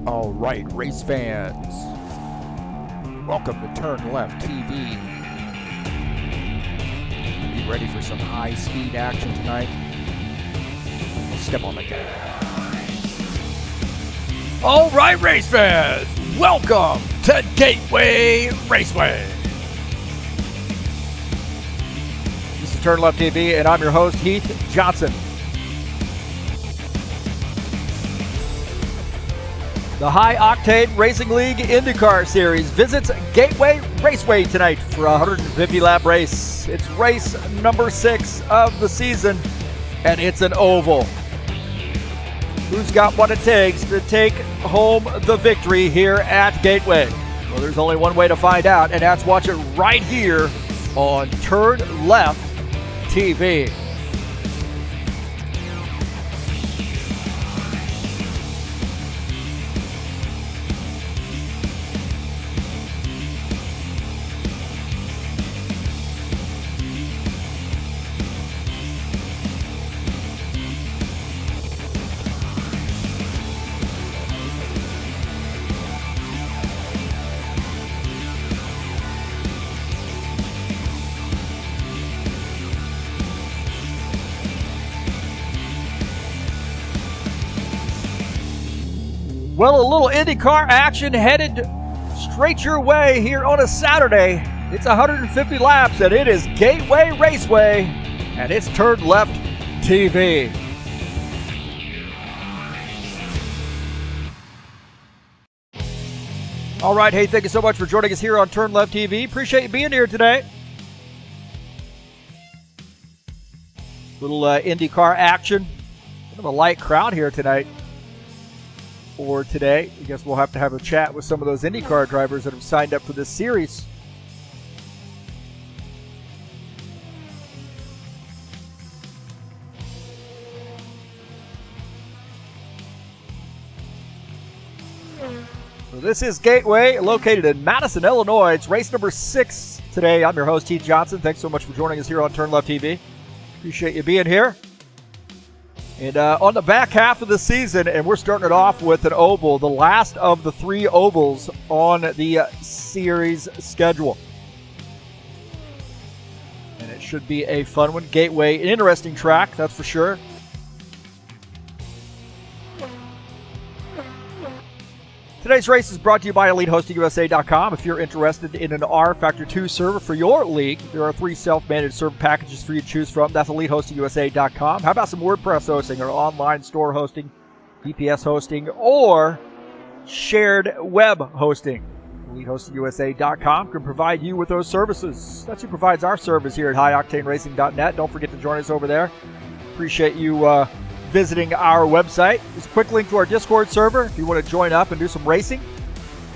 All right, race fans, welcome to TurnLeftTV. You ready for some high-speed action tonight? Step on the gas. All right, race fans, welcome to Gateway Raceway. This is TurnLeftTV, and I'm your host, Heath Johnson. The High Octane Racing League Indycar Series visits Gateway Raceway tonight for a 150-lap race. It's race number 6 of the season, and it's an oval. Who's got what it takes to take home the victory here at Gateway? Well, there's only one way to find out, and that's watch it right here on TurnLeftTV. Well, a little Indycar action headed straight your way here on a Saturday. It's 150 laps, and it is Gateway Raceway, and it's TurnLeftTV. All right, hey, thank you so much for joining us here on TurnLeftTV. Appreciate you being here today. Little Indycar action. Kind of a light crowd here tonight. For today, I guess we'll have to have a chat with some of those IndyCar drivers that have signed up for this series. So this is Gateway, located in Madison, Illinois. It's race number 6 today. I'm your host, Heath Johnson. Thanks so much for joining us here on TurnLeftTV. Appreciate you being here. And on the back half of the season, and we're starting it off with an oval, the last of the 3 ovals on the series schedule. And it should be a fun one. Gateway, an interesting track, that's for sure. Today's race is brought to you by EliteHostingUSA.com. If you're interested in an rFactor 2 server for your league, there are 3 self-managed server packages for you to choose from. That's EliteHostingUSA.com. How about some WordPress hosting or online store hosting, VPS hosting, or shared web hosting? EliteHostingUSA.com can provide you with those services. That's who provides our service here at HighOctaneRacing.net. Don't forget to join us over there. Appreciate you visiting our website. There's a quick link to our Discord server if you want to join up and do some racing.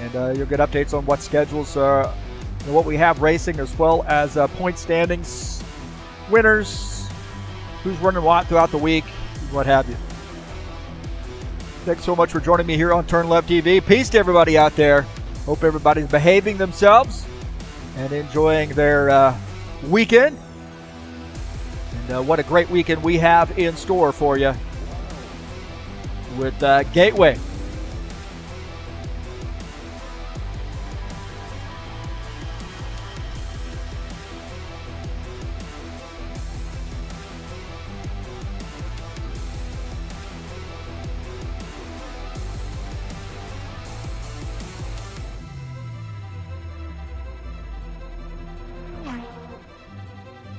And you'll get updates on what schedules, what we have racing, as well as point standings, winners, who's running what throughout the week, what have you. Thanks so much for joining me here on TurnLeftTV. Peace to everybody out there. Hope everybody's behaving themselves and enjoying their weekend. And what a great weekend we have in store for you with Gateway.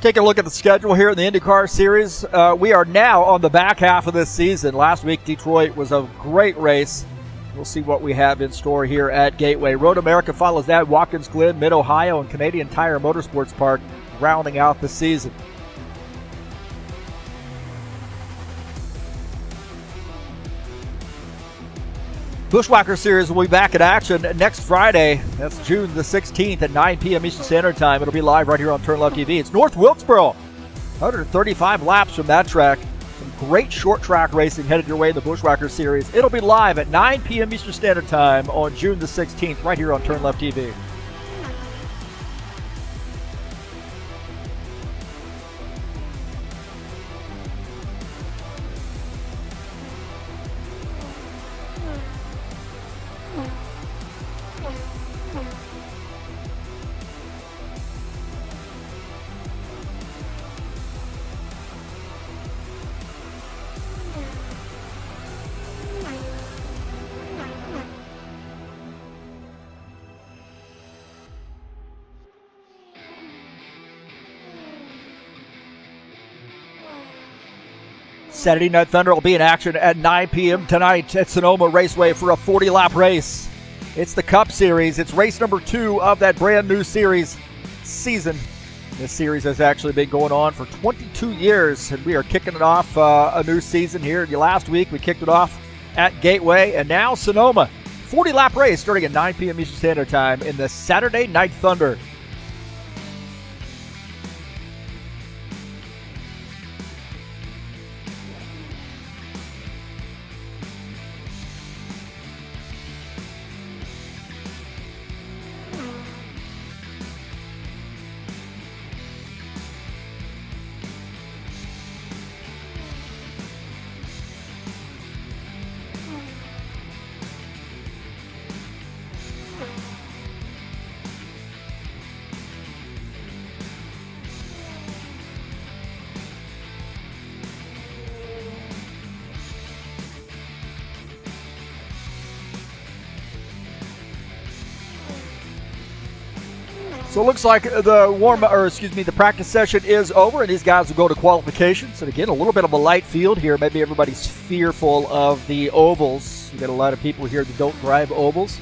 Take a look at the schedule here in the IndyCar Series. We are now on the back half of this season. Last week, Detroit was a great race. We'll see what we have in store here at Gateway. Road America follows that. Watkins Glen, Mid-Ohio, and Canadian Tire Motorsports Park rounding out the season. Bushwhacker Series will be back in action next Friday. That's June the 16th at 9 p.m. Eastern Standard Time. It'll be live right here on TurnLeftTV. It's North Wilkesboro. 135 laps from that track. Some great short track racing headed your way in the Bushwhacker Series. It'll be live at 9 p.m. Eastern Standard Time on June the 16th right here on TurnLeftTV. Saturday Night Thunder will be in action at 9 p.m. tonight at Sonoma Raceway for a 40-lap race. It's the Cup Series. It's race number 2 of that brand new series season. This series has actually been going on for 22 years, and we are kicking it off a new season here. Last week we kicked it off at Gateway, and now Sonoma. 40-lap race starting at 9 p.m. Eastern Standard Time in the Saturday Night Thunder. So it looks like the practice session is over, and these guys will go to qualifications. And again, a little bit of a light field here. Maybe everybody's fearful of the ovals. You got a lot of people here that don't drive ovals.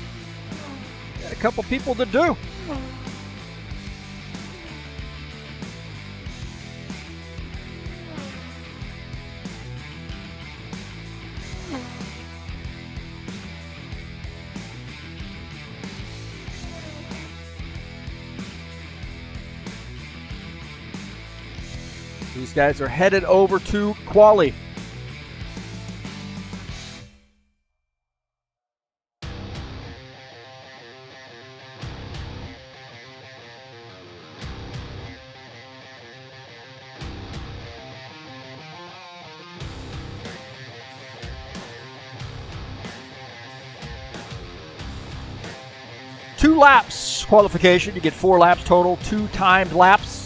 Got a couple people that do. These guys are headed over to quali. Two laps qualification. You get 4 laps total, 2 timed laps.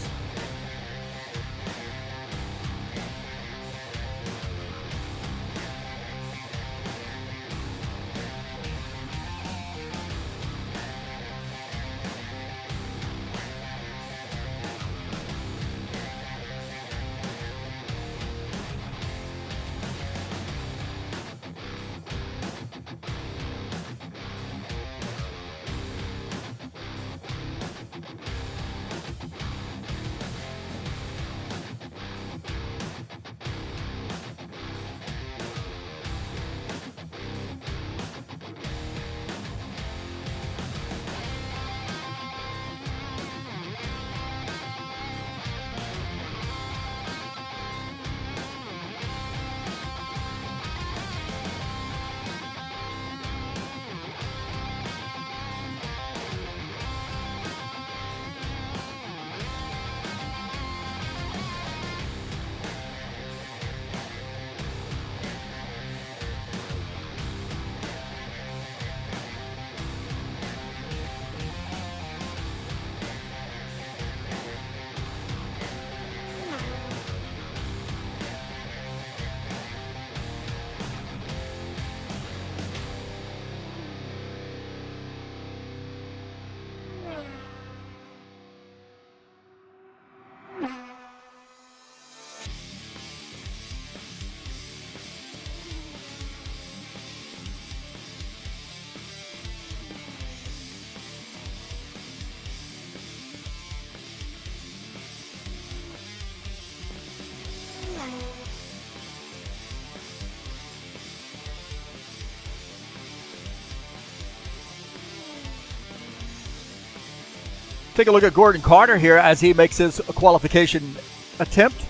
Take a look at Gordon Carter here as he makes his qualification attempt.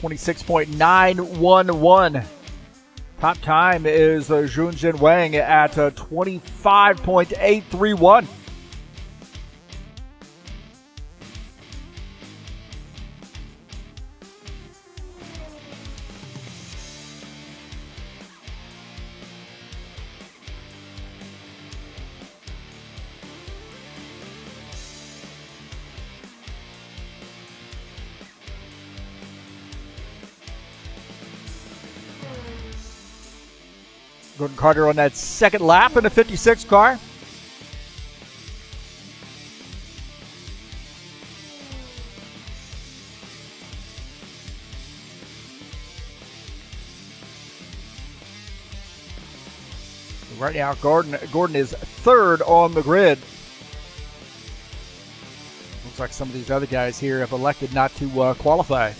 .911. Top time is Junjin Wang at 25.831. Gordon Carter on that second lap in a 56 car. Right now, Gordon is third on the grid. Looks like some of these other guys here have elected not to qualify.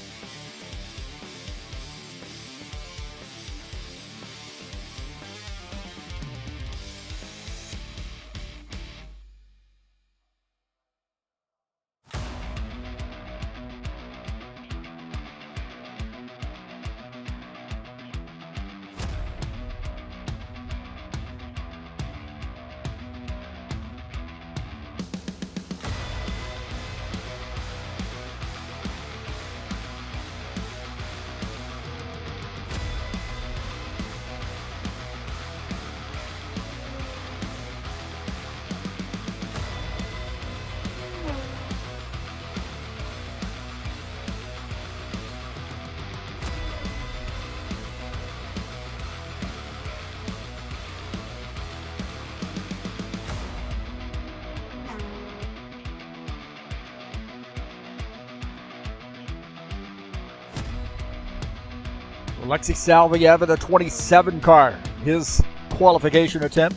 Alexei Salviev in the 27 car, his qualification attempt.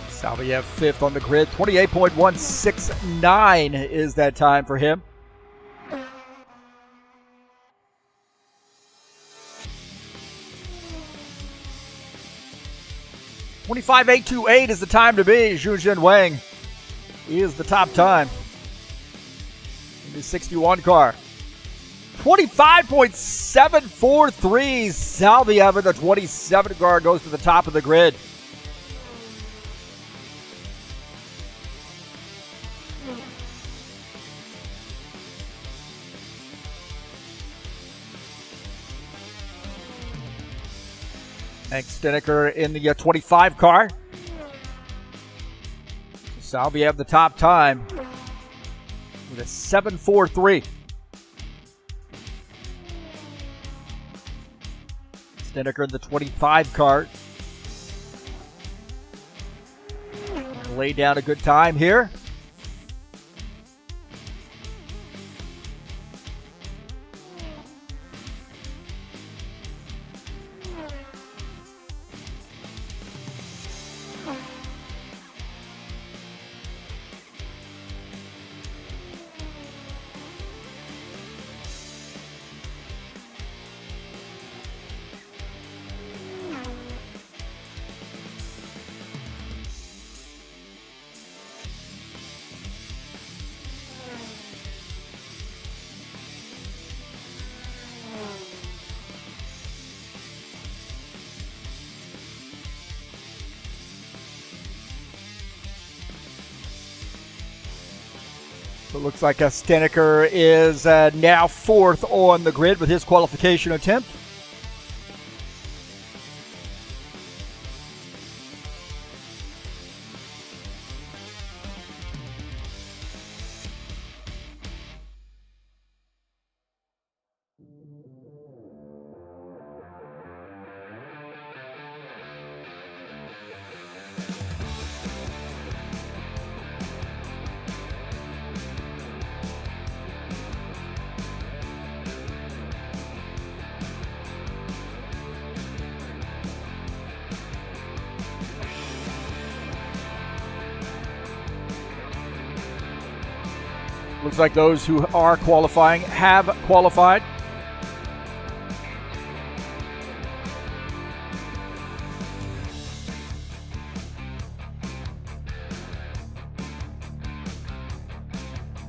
Salviev fifth on the grid. 28.169 is that time for him. $25.828 is the time to be. Zhujin Wang is the top time in the 61 car. 25.743. Salviev in the 27 car goes to the top of the grid. Hank Steneker in the 25 car. Salviev the top time with a 7.43. Steneker in the 25 car. Lay down a good time here. It looks like Steneker is now fourth on the grid with his qualification attempt. Looks like those who are qualifying have qualified.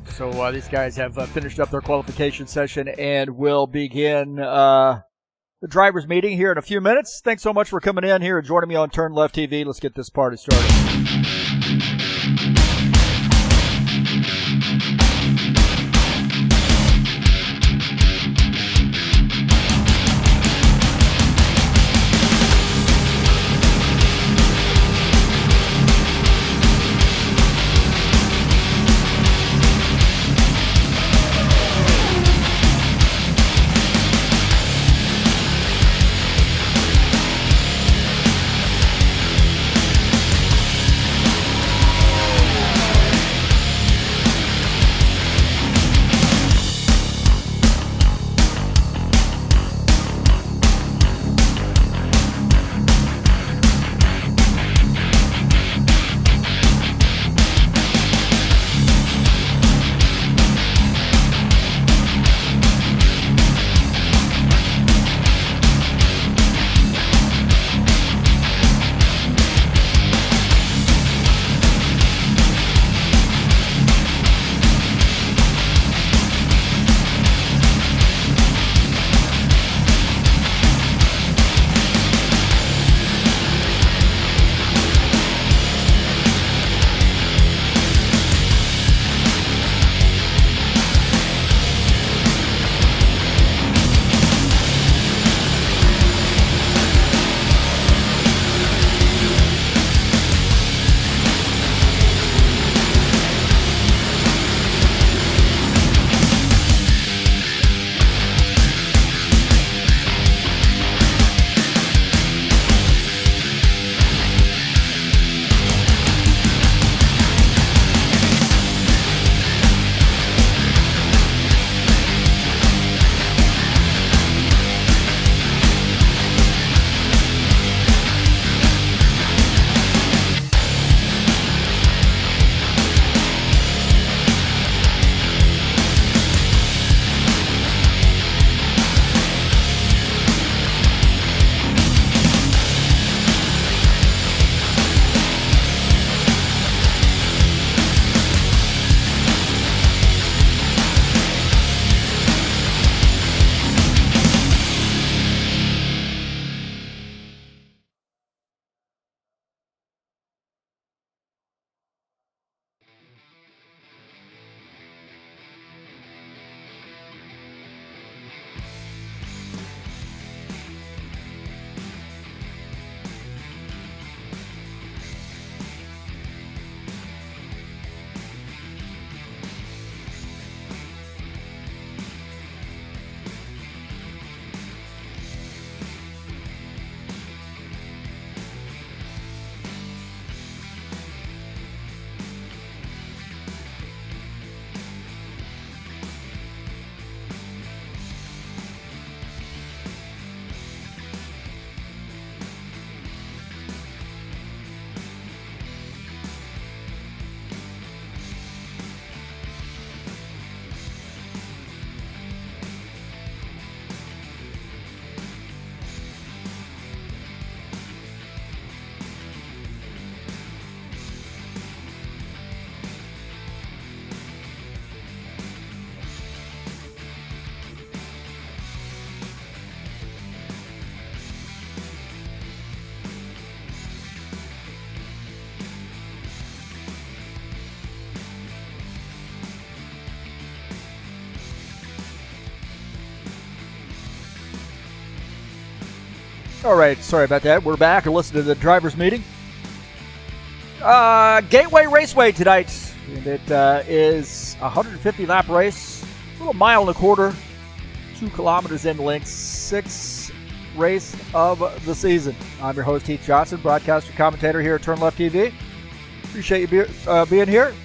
So these guys have finished up their qualification session and will begin the drivers' meeting here in a few minutes. Thanks so much for coming in here and joining me on TurnLeftTV. Let's get this party started. All right, sorry about that. We're back and listen to the driver's meeting. Gateway Raceway tonight. And it is a 150 lap race, a little mile and a quarter, 2 kilometers in length, 6th race of the season. I'm your host, Heath Johnson, broadcaster, commentator here at TurnLeftTV. Appreciate you being here.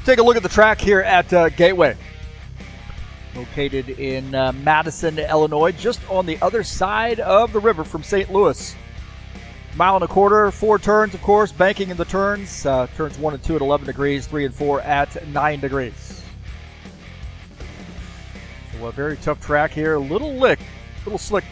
Take a look at the track here at Gateway. Located in Madison, Illinois, just on the other side of the river from St. Louis. Mile and a quarter, 4 turns, of course, banking in the turns. Turns 1 and 2 at 11 degrees, 3 and 4 at 9 degrees. So a very tough track here. Little slick.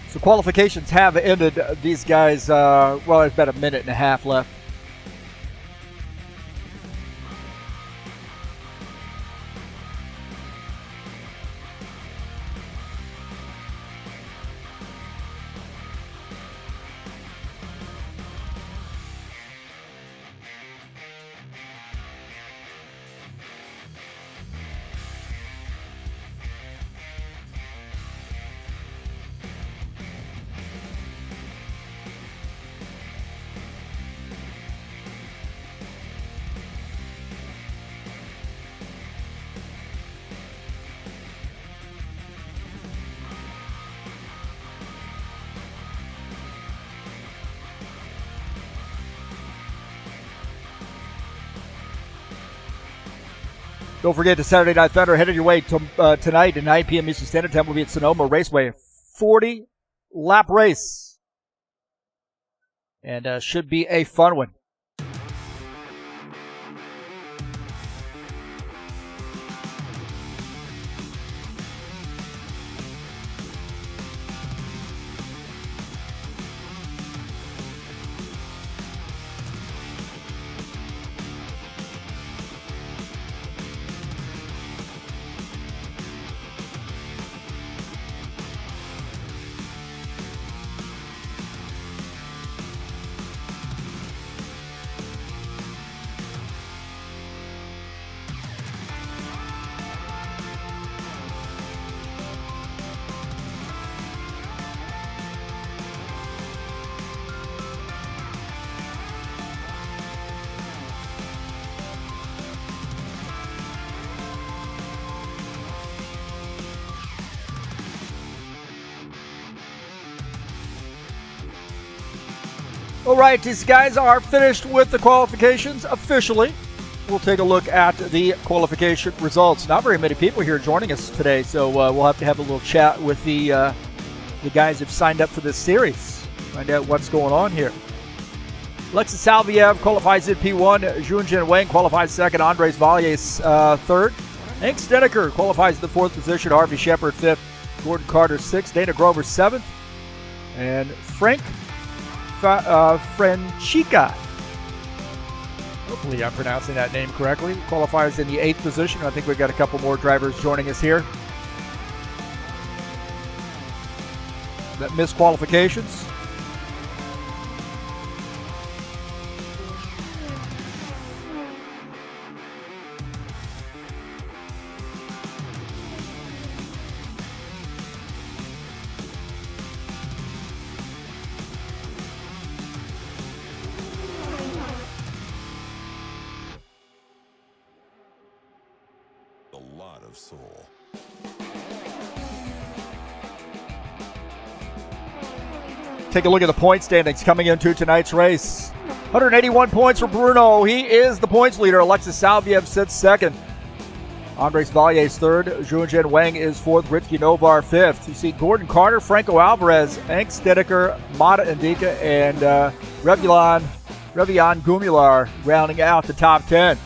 So qualifications have ended. These guys, well, there's about a minute and a half left. Don't forget the Saturday Night Thunder headed your way to, tonight at 9 p.m. Eastern Standard Time. Will be at Sonoma Raceway. 40-lap race. And should be a fun one. All right, these guys are finished with the qualifications officially. We'll take a look at the qualification results. Not very many people here joining us today, so we'll have to have a little chat with the guys who've signed up for this series. Find out what's going on here. Alexis Salviev qualifies in P1. Junjin Wang qualifies second. Andres Valles third. Hank Steneker qualifies in the 4th position. Harvey Shepard 5th. Gordon Carter 6th. Dana Grover 7th. And Frank Franchica, hopefully I'm pronouncing that name correctly, qualifies in the 8th position. I think we've got a couple more drivers joining us here that missed qualifications. Take a look at the point standings coming into tonight's race. 181 points for Bruno. He is the points leader. Alexis Salviev sits second. Andres Valle is third. Junjian Wang is fourth. Ritsky Novar fifth. You see Gordon Carter, Franco Alvarez, Hank Stedeker, Mata Indica, and Revian Gumular rounding out the top 10.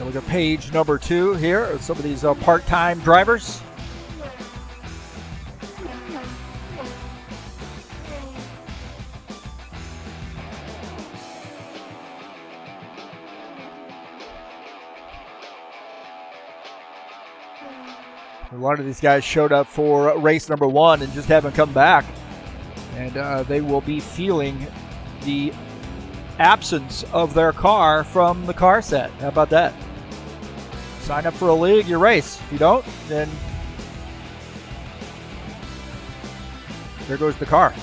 Look at page number 2 here. Some of these part-time drivers. A lot of these guys showed up for race number 1 and just haven't come back. And they will be feeling the absence of their car from the car set. How about that? Sign up for a league, you race. If you don't, then there goes the car.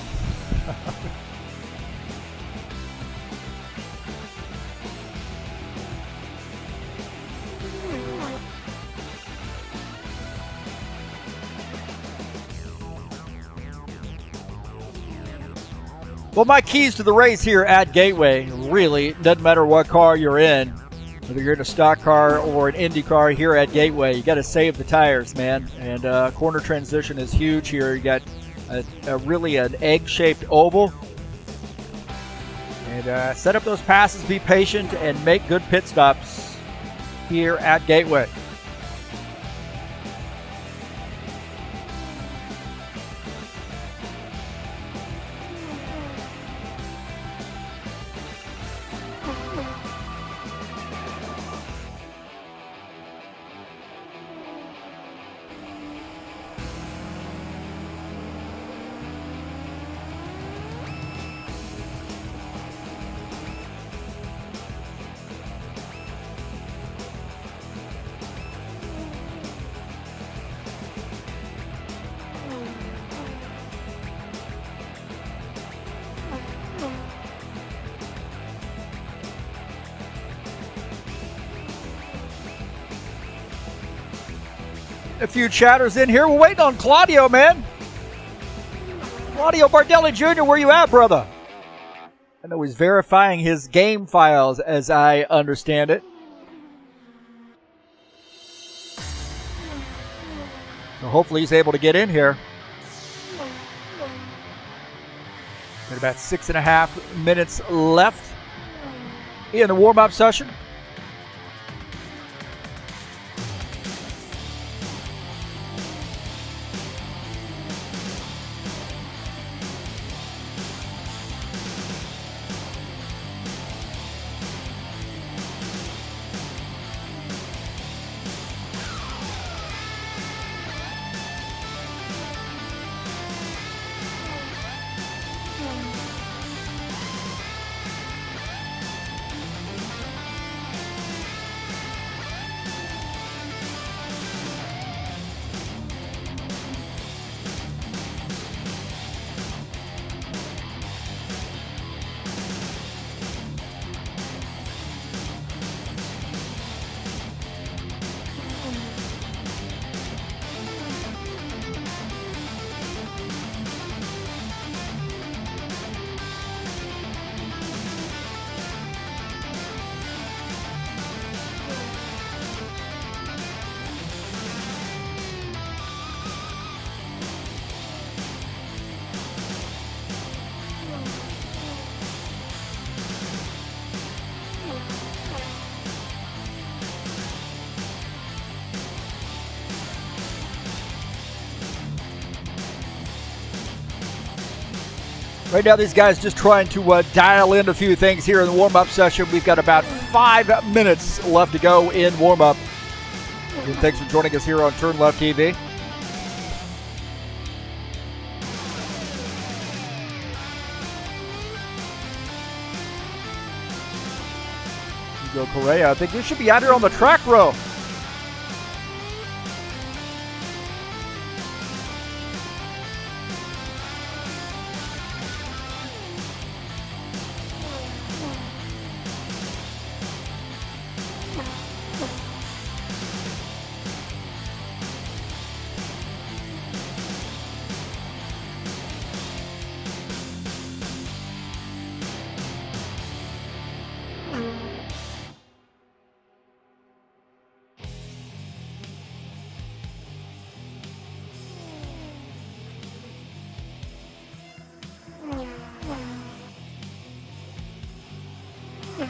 Well, my keys to the race here at Gateway, really, doesn't matter what car you're in, whether you're in a stock car or an Indy car here at Gateway, you got to save the tires, man. And corner transition is huge here. You got really an egg-shaped oval. And set up those passes, be patient, and make good pit stops here at Gateway. A few chatters in here. We're waiting on Claudio, man. Claudio Bardelli Jr., where you at, brother? I know he's verifying his game files, as I understand it. So hopefully he's able to get in here. Got about 6.5 minutes left in the warm-up session. Right now, these guys just trying to dial in a few things here in the warm-up session. We've got about 5 minutes left to go in warm-up. And thanks for joining us here on TurnLeftTV. Hugo Correa, I think we should be out here on the track row.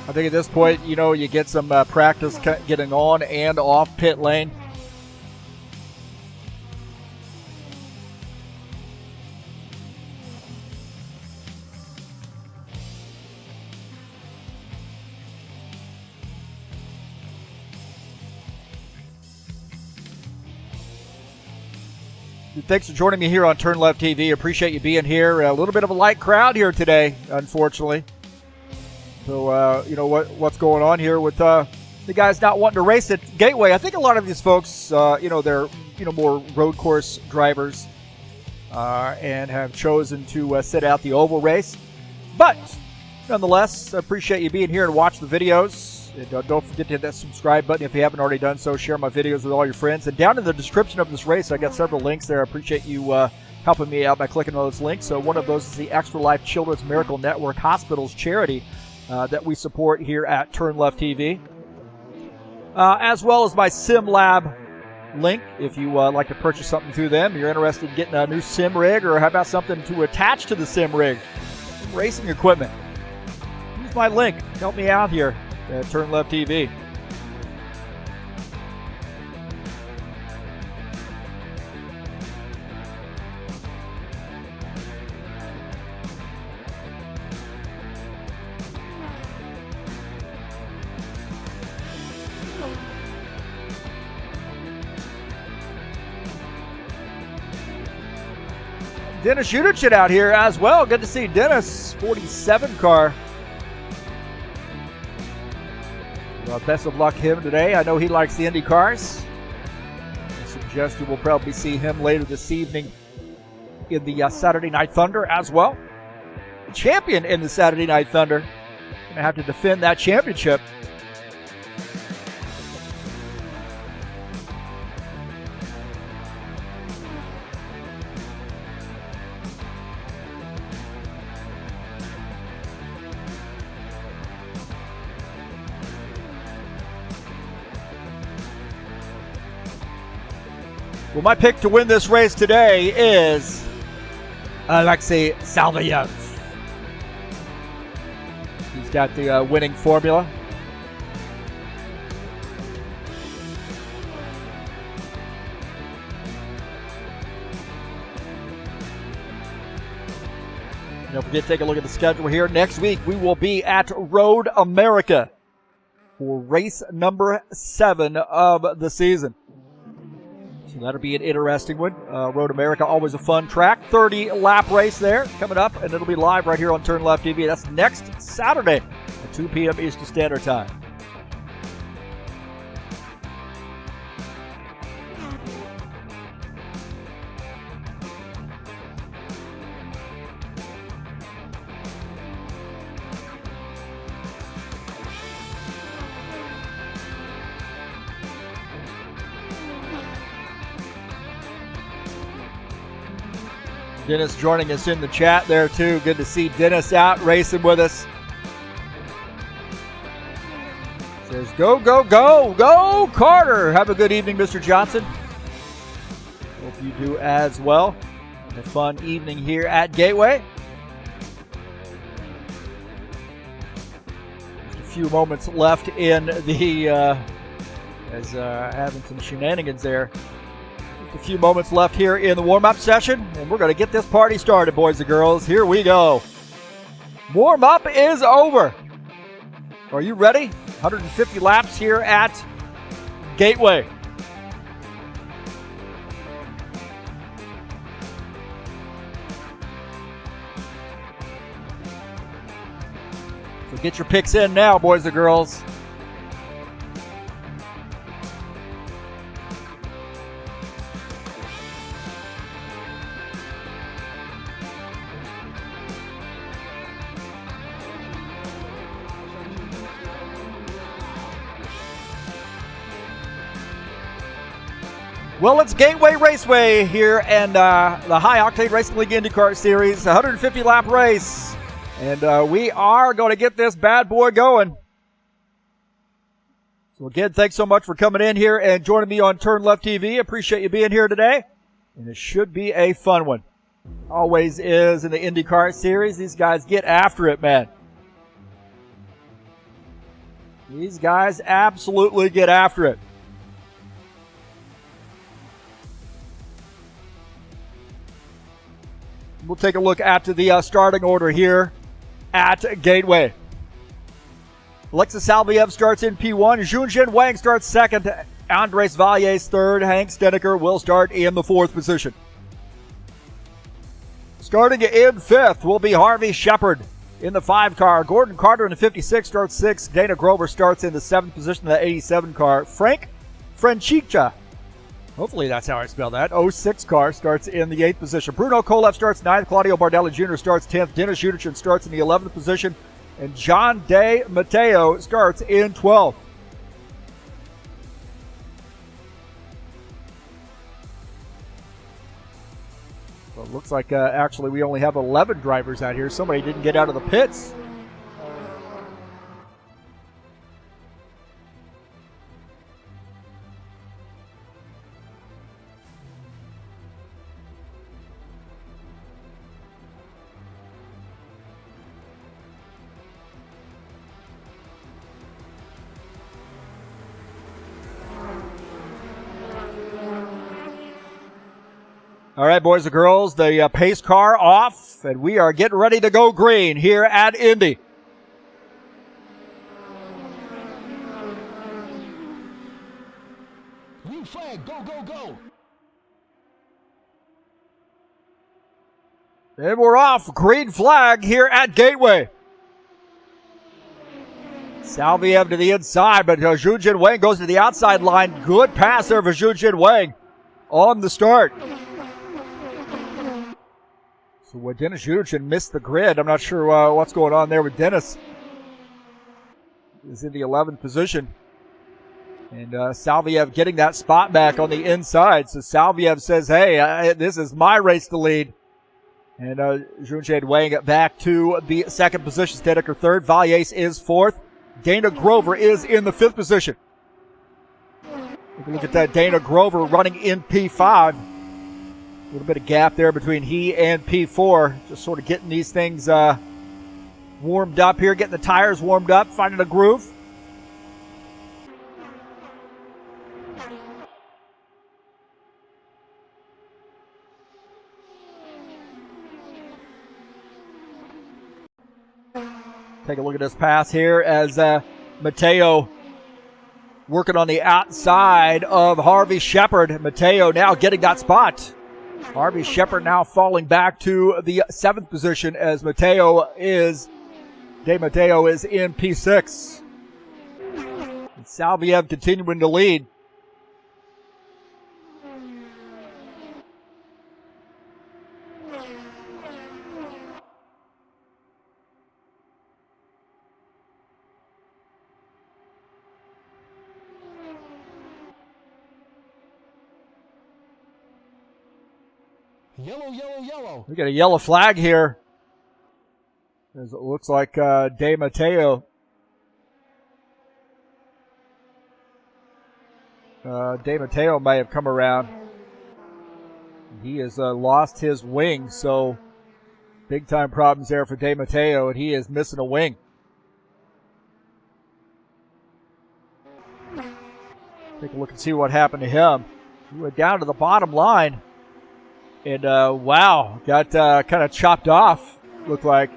I think at this point, you know, you get some practice getting on and off pit lane. Thanks for joining me here on TurnLeftTV. Appreciate you being here. A little bit of a light crowd here today, unfortunately. So, you know, what's going on here with the guys not wanting to race at Gateway. I think a lot of these folks, you know, they're, you know, more road course drivers and have chosen to sit out the oval race. But, nonetheless, I appreciate you being here and watch the videos. And don't forget to hit that subscribe button if you haven't already done so. Share my videos with all your friends. And down in the description of this race, I got several links there. I appreciate you helping me out by clicking on those links. So one of those is the Extra Life Children's Miracle Network Hospitals charity that we support here at TurnLeftTV. As well as my SimLab link if you like to purchase something through them. You're interested in getting a new sim rig, or how about something to attach to the sim rig? Some racing equipment. Use my link. Help me out here. TurnLeftTV. Dennis Uderchit out here as well. Good to see Dennis, 47 car. Best of luck him today. I know he likes the Indy cars. I suggest you will probably see him later this evening in the Saturday Night Thunder as well. Champion in the Saturday Night Thunder. Going to have to defend that championship. Well, my pick to win this race today is Alexei Salvayev. He's got the winning formula. Don't forget to take a look at the schedule here. Next week, we will be at Road America for race number 7 of the season. So that'll be an interesting one. Road America, always a fun track. 30-lap race there coming up, and it'll be live right here on TurnLeftTV. That's next Saturday at 2 p.m. Eastern Standard Time. Dennis joining us in the chat there too. Good to see Dennis out racing with us. Says, go, go, go, go, Carter. Have a good evening, Mr. Johnson. Hope you do as well. A fun evening here at Gateway. Just a few moments left in the, having some shenanigans there. A few moments left here in the warm-up session, and we're going to get this party started, boys and girls. Here we go. Warm-up is over. Are you ready? 150 laps here at Gateway. So get your picks in now, boys and girls. Well, it's Gateway Raceway here and the High Octane Racing League IndyCar Series, 150-lap race. And we are going to get this bad boy going. So again, thanks so much for coming in here and joining me on TurnLeftTV. Appreciate you being here today. And it should be a fun one. Always is in the IndyCar Series. These guys get after it, man. These guys absolutely get after it. We'll take a look at the starting order here at Gateway. Alexis Salviev starts in P1. Junjin Wang starts second. Andres Valles third. Hank Steneker will start in the fourth position. Starting in fifth will be Harvey Shepard in the 5 car. Gordon Carter in the 56 starts sixth. Dana Grover starts in the 7th position in the 87 car. Frank Franchicha, hopefully that's how I spell that, 06 car starts in the 8th position. Bruno Kolev starts 9th. Claudio Bardelli Jr. starts 10th. Dennis Unichin starts in the 11th position. And John De Mateo starts in 12th. Well, it looks like actually we only have 11 drivers out here. Somebody didn't get out of the pits. All right, boys and girls, the pace car off, and we are getting ready to go green here at Indy. Green flag, go, go, go. And we're off. Green flag here at Gateway. Salviev to the inside, but Junjin Wang goes to the outside line. Good pass there for Junjin Wang on the start. So Dennis Unichin missed the grid. I'm not sure what's going on there with Dennis. He's in the 11th position. And Salviev getting that spot back on the inside. So Salviev says, hey, this is my race to lead. And Junjin Wang back to the 2nd position. Stedeker 3rd. Valles is 4th. Dana Grover is in the 5th position. Take a look at that. Dana Grover running in P5. A little bit of gap there between he and P4. Just sort of getting these things warmed up here, getting the tires warmed up, finding a groove. Take a look at this pass here as Mateo working on the outside of Harvey Shepard. Mateo now getting that spot. Harvey Shepard now falling back to the 7th position as De Mateo is in P6. And Salviev continuing to lead. Yellow, yellow, yellow. We got a yellow flag here. As it looks like De Mateo. De Mateo may have come around. He has lost his wing, so big time problems there for De Mateo, and he is missing a wing. Take a look and see what happened to him. He went down to the bottom line. And, wow, got kind of chopped off, looked like.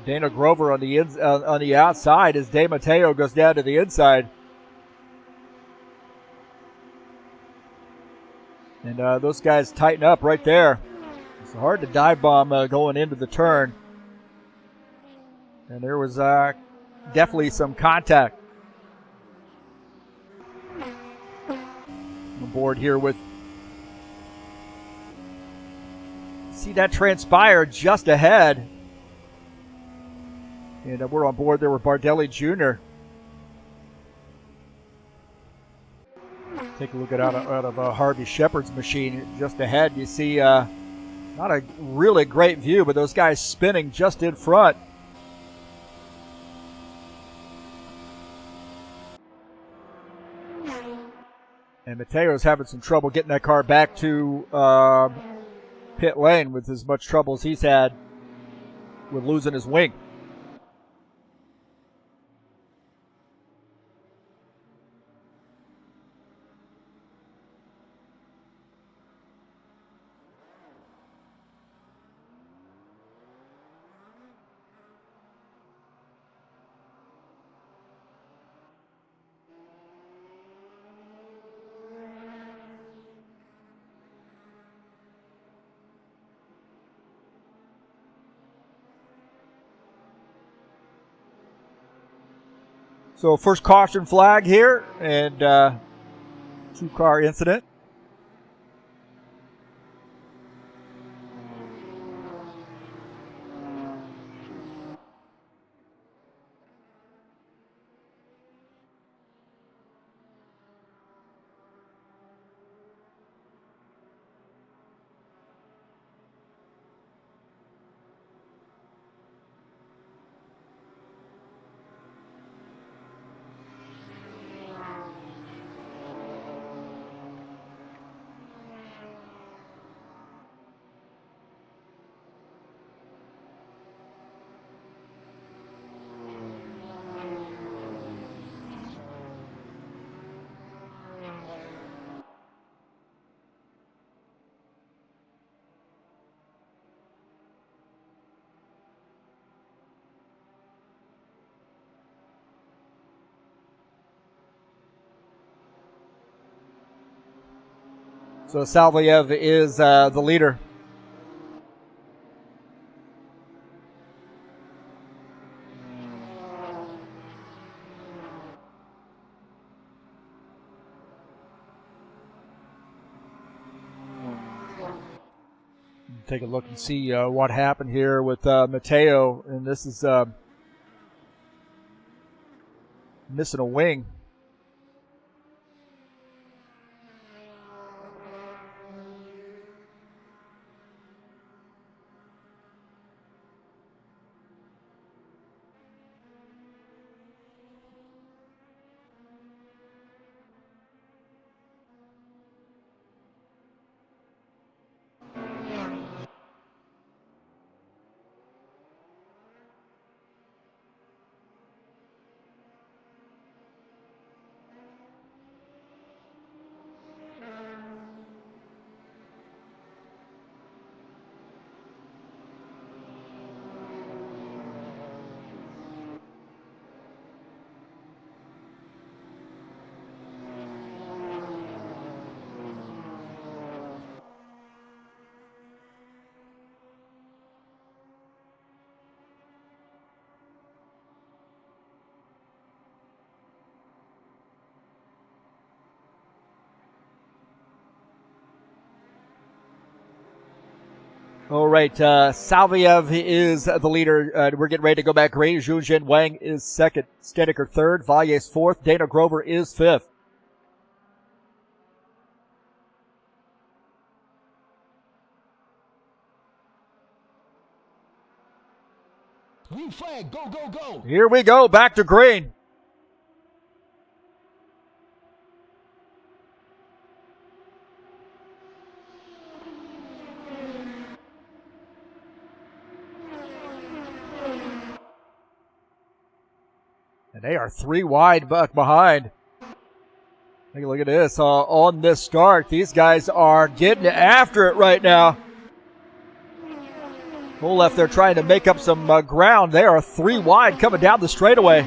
Dana Grover on the outside as De Mateo goes down to the inside. And those guys tighten up right there. It's hard to dive bomb going into the turn. And there was definitely some contact. On board here with, see that transpire just ahead. And we're on board there with Bardelli Jr. Take a look at out of Harvey Shepard's machine just ahead. You see not a really great view, but those guys spinning just in front. And Mateo's having some trouble getting that car back to pit lane with as much trouble as he's had with losing his wing. So first caution flag here, and two-car incident. So Salvayev is the leader. Take a look and see what happened here with Mateo, and this is missing a wing. All right, Salvayev is the leader. We're getting ready to go back green. Junjin Wang is second. Steniker third. Valles fourth. Dana Grover is fifth. Green flag, go, go, go. Here we go, back to green. And they are 3 wide back behind. Take a look at this. On this start, these guys are getting after it right now. TurnLeft, they're trying to make up some ground. They are 3 wide coming down the straightaway.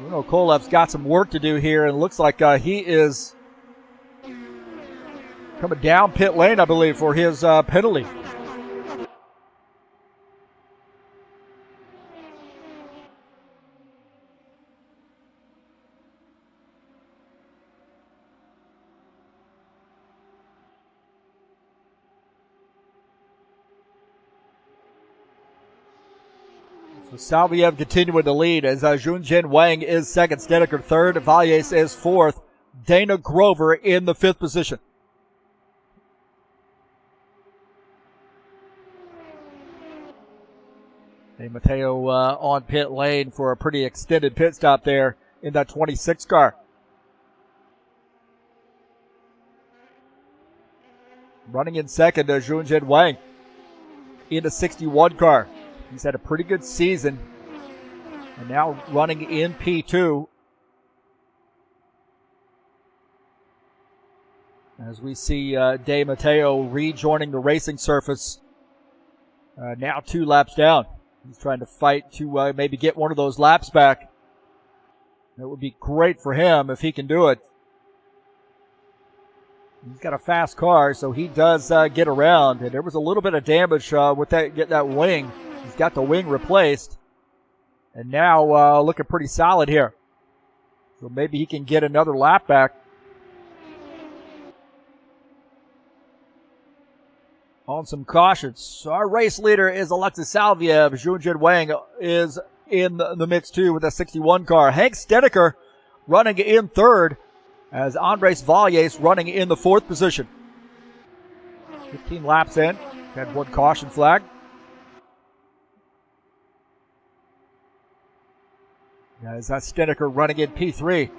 You know, TurnLeft's got some work to do here, and it looks like he is coming down pit lane, I believe, for his penalty. So Salvayev continuing to lead as Junjin Wang is second, Steniker third, Valles is fourth, Dana Grover in the 5th position. Hey, Mateo on pit lane for a pretty extended pit stop there in that 26 car. Running in second, Junjin Wang in the 61 car. He's had a pretty good season. And now running in P2. As we see De Matteo rejoining the racing surface. Now 2 laps down. He's trying to fight to maybe get one of those laps back. That would be great for him if he can do it. He's got a fast car, so he does get around. And there was a little bit of damage with that wing. He's got the wing replaced. And now looking pretty solid here. So maybe he can get another lap back. On some cautions. Our race leader is Alexis Salviev. Junjin Wang is in the mix too with a 61 car. Hank Stedeker running in third as Andres Valles running in the 4th position. 15 laps in. Had 1 caution flag. As that's Stedeker running in P3.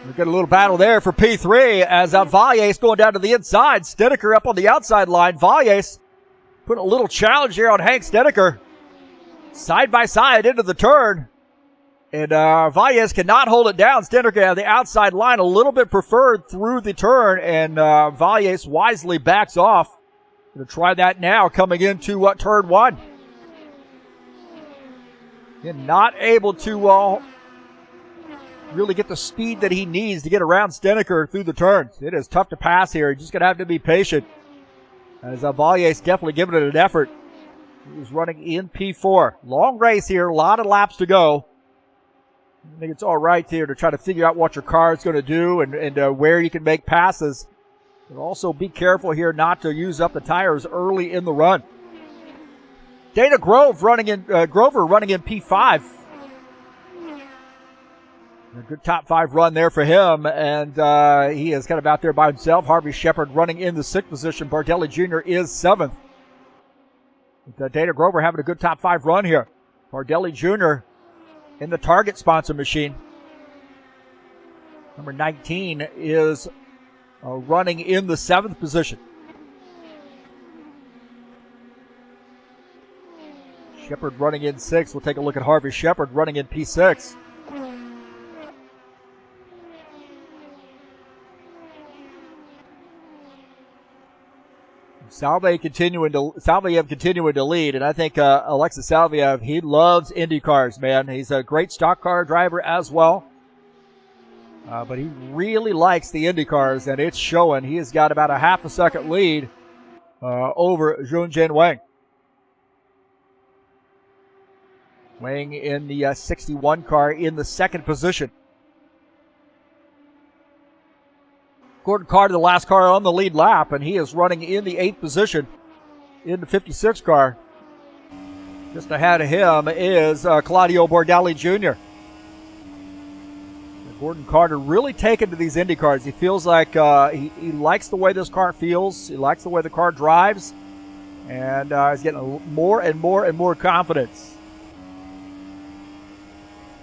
We got a little battle there for P3 as Valles going down to the inside. Stedeker up on the outside line. Valles putting a little challenge here on Hank Stedeker. Side by side into the turn. And Valles cannot hold it down. Stedeker on the outside line a little bit preferred through the turn. And Valles wisely backs off. Going to try that now coming into turn 1. Again, not able to really get the speed that he needs to get around Stedeker through the turns. It is tough to pass here. You're just going to have to be patient. As Valles definitely giving it an effort. He's running in P4. Long race here. A lot of laps to go. I think it's all right here to try to figure out what your car is going to do and where you can make passes. But also be careful here not to use up the tires early in the run. Dana Grover running in P5. A good top 5 run there for him, and he is kind of out there by himself. Harvey Shepard running in the 6th position. Bardelli Jr. is 7th. Dana Grover having a good top 5 run here. Bardelli Jr. in the Target sponsor machine. Number 19 is running in the 7th position. Shepard running in 6th. We'll take a look at Harvey Shepard running in P6. Salviev continuing to lead, and I think Alexis Salviev, he loves Indy cars, man. He's a great stock car driver as well, but he really likes the Indy cars, and it's showing. He has got about a half a second lead over Junjin Wang. Wang in the 61 car in the 2nd position. Gordon Carter, the last car on the lead lap, and he is running in the 8th position in the 56 car. Just ahead of him is Claudio Bardelli Jr. Gordon Carter really taken to these Indy cars. He feels like he likes the way this car feels. He likes the way the car drives, and he's getting more and more confidence.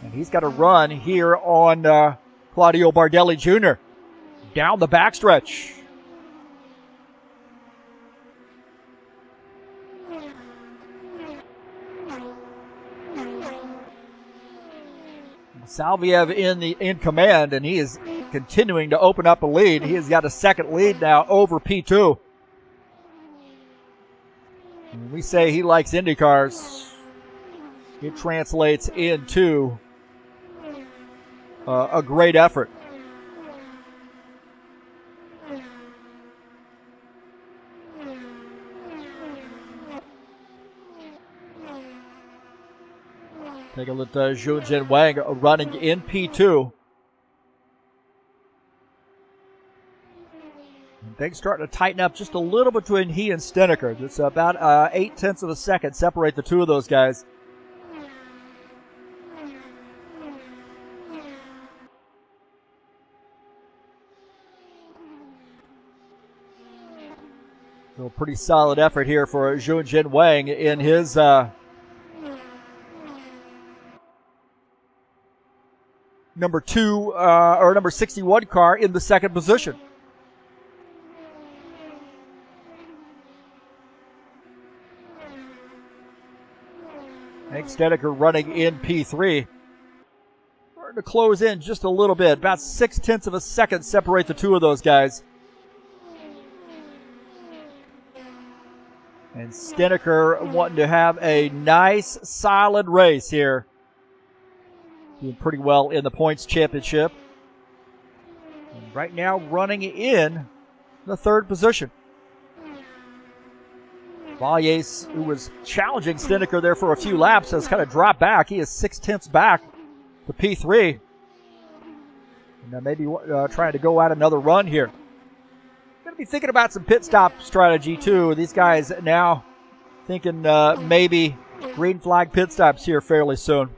And he's got a run here on Claudio Bardelli Jr. down the backstretch. Salviev in command, and he is continuing to open up a lead. He has got a 2nd lead now over P2. When we say he likes Indy cars, it translates into a great effort. Take a look at Junjin Wang running in P2. And things starting to tighten up just a little between he and Stedeker. It's about 0.8 of a second separate the two of those guys. So a pretty solid effort here for Zhou Wang in his number 61 car in the second position. Hank Snedeker running in P3. Starting to close in just a little bit. About 0.6 of a second separate the two of those guys. And Snedeker wanting to have a nice, solid race here. Doing pretty well in the points championship. And right now running in the third position. Valles, who was challenging Snedeker there for a few laps, has kind of dropped back. He is 0.6 back to P3. And maybe trying to go out another run here. Going to be thinking about some pit stop strategy too. These guys now thinking maybe green flag pit stops here fairly soon.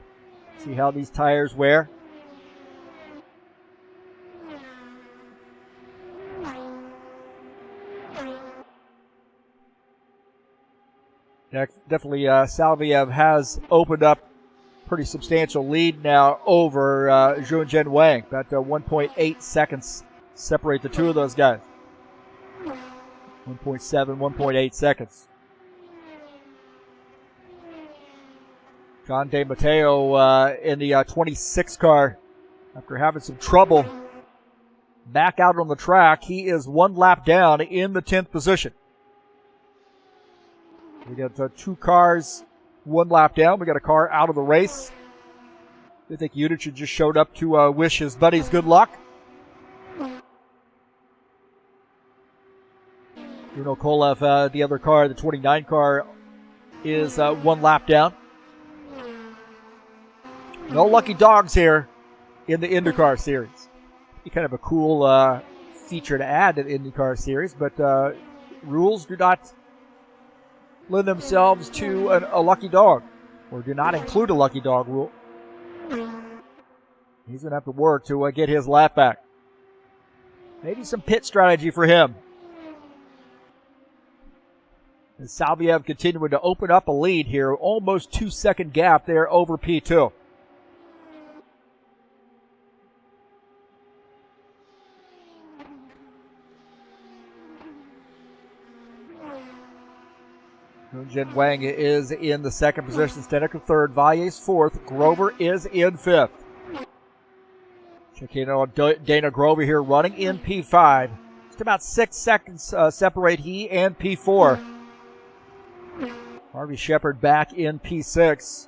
See how these tires wear. Definitely Salviev has opened up pretty substantial lead now over Zhou Wang. About 1.8 seconds separate the two of those guys. 1.7, 1.8 seconds. John De Matteo in the 26 car, after having some trouble back out on the track, he is one lap down in the 10th position. We got two cars, one lap down. We got a car out of the race. I think Udich just showed up to wish his buddies good luck. Bruno Kolev, the other car, the 29 car, is one lap down. No lucky dogs here in the IndyCar series. Be kind of a cool feature to add to the IndyCar series, but rules do not lend themselves to a lucky dog, or do not include a lucky dog rule. He's going to have to work to get his lap back. Maybe some pit strategy for him. And Salviev continuing to open up a lead here. Almost 2-second gap there over P2. Zhou Wang is in the second position. Snedeker third. Valles fourth. Grover is in fifth. Checking on Dana Grover here running in P5. Just about 6 seconds separate he and P4. Harvey Shepard back in P6.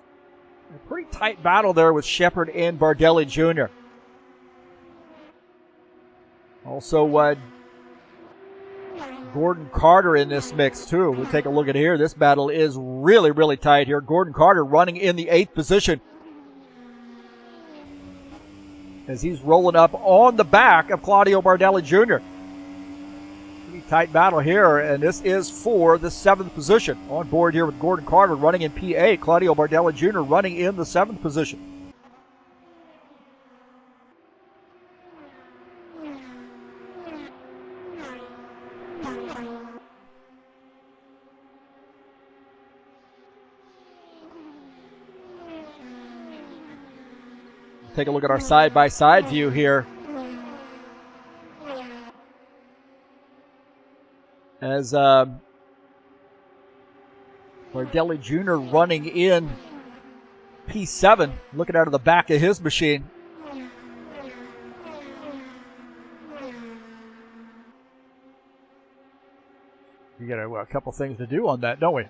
A pretty tight battle there with Shepard and Bardelli Jr. Also, Gordon Carter in this mix, too. We'll take a look at here. This battle is really, really tight here. Gordon Carter running in the 8th position as he's rolling up on the back of Claudio Bardelli Jr. Pretty tight battle here, and this is for the 7th position. On board here with Gordon Carter running in P8. Claudio Bardelli Jr. running in the 7th position. Take a look at our side-by-side view here. As Bardelli Jr. running in P7, looking out of the back of his machine. We got a couple things to do on that, don't we?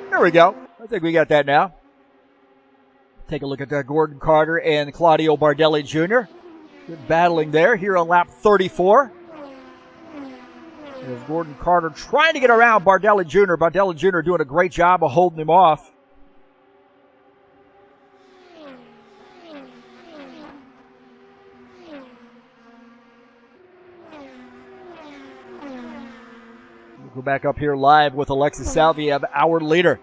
There we go. I think we got that now. Take a look at Gordon Carter and Claudio Bardelli Jr. Good battling there here on lap 34. There's Gordon Carter trying to get around Bardelli Jr. Bardelli Jr. doing a great job of holding him off. Go back up here live with Alexis Salviev, our leader.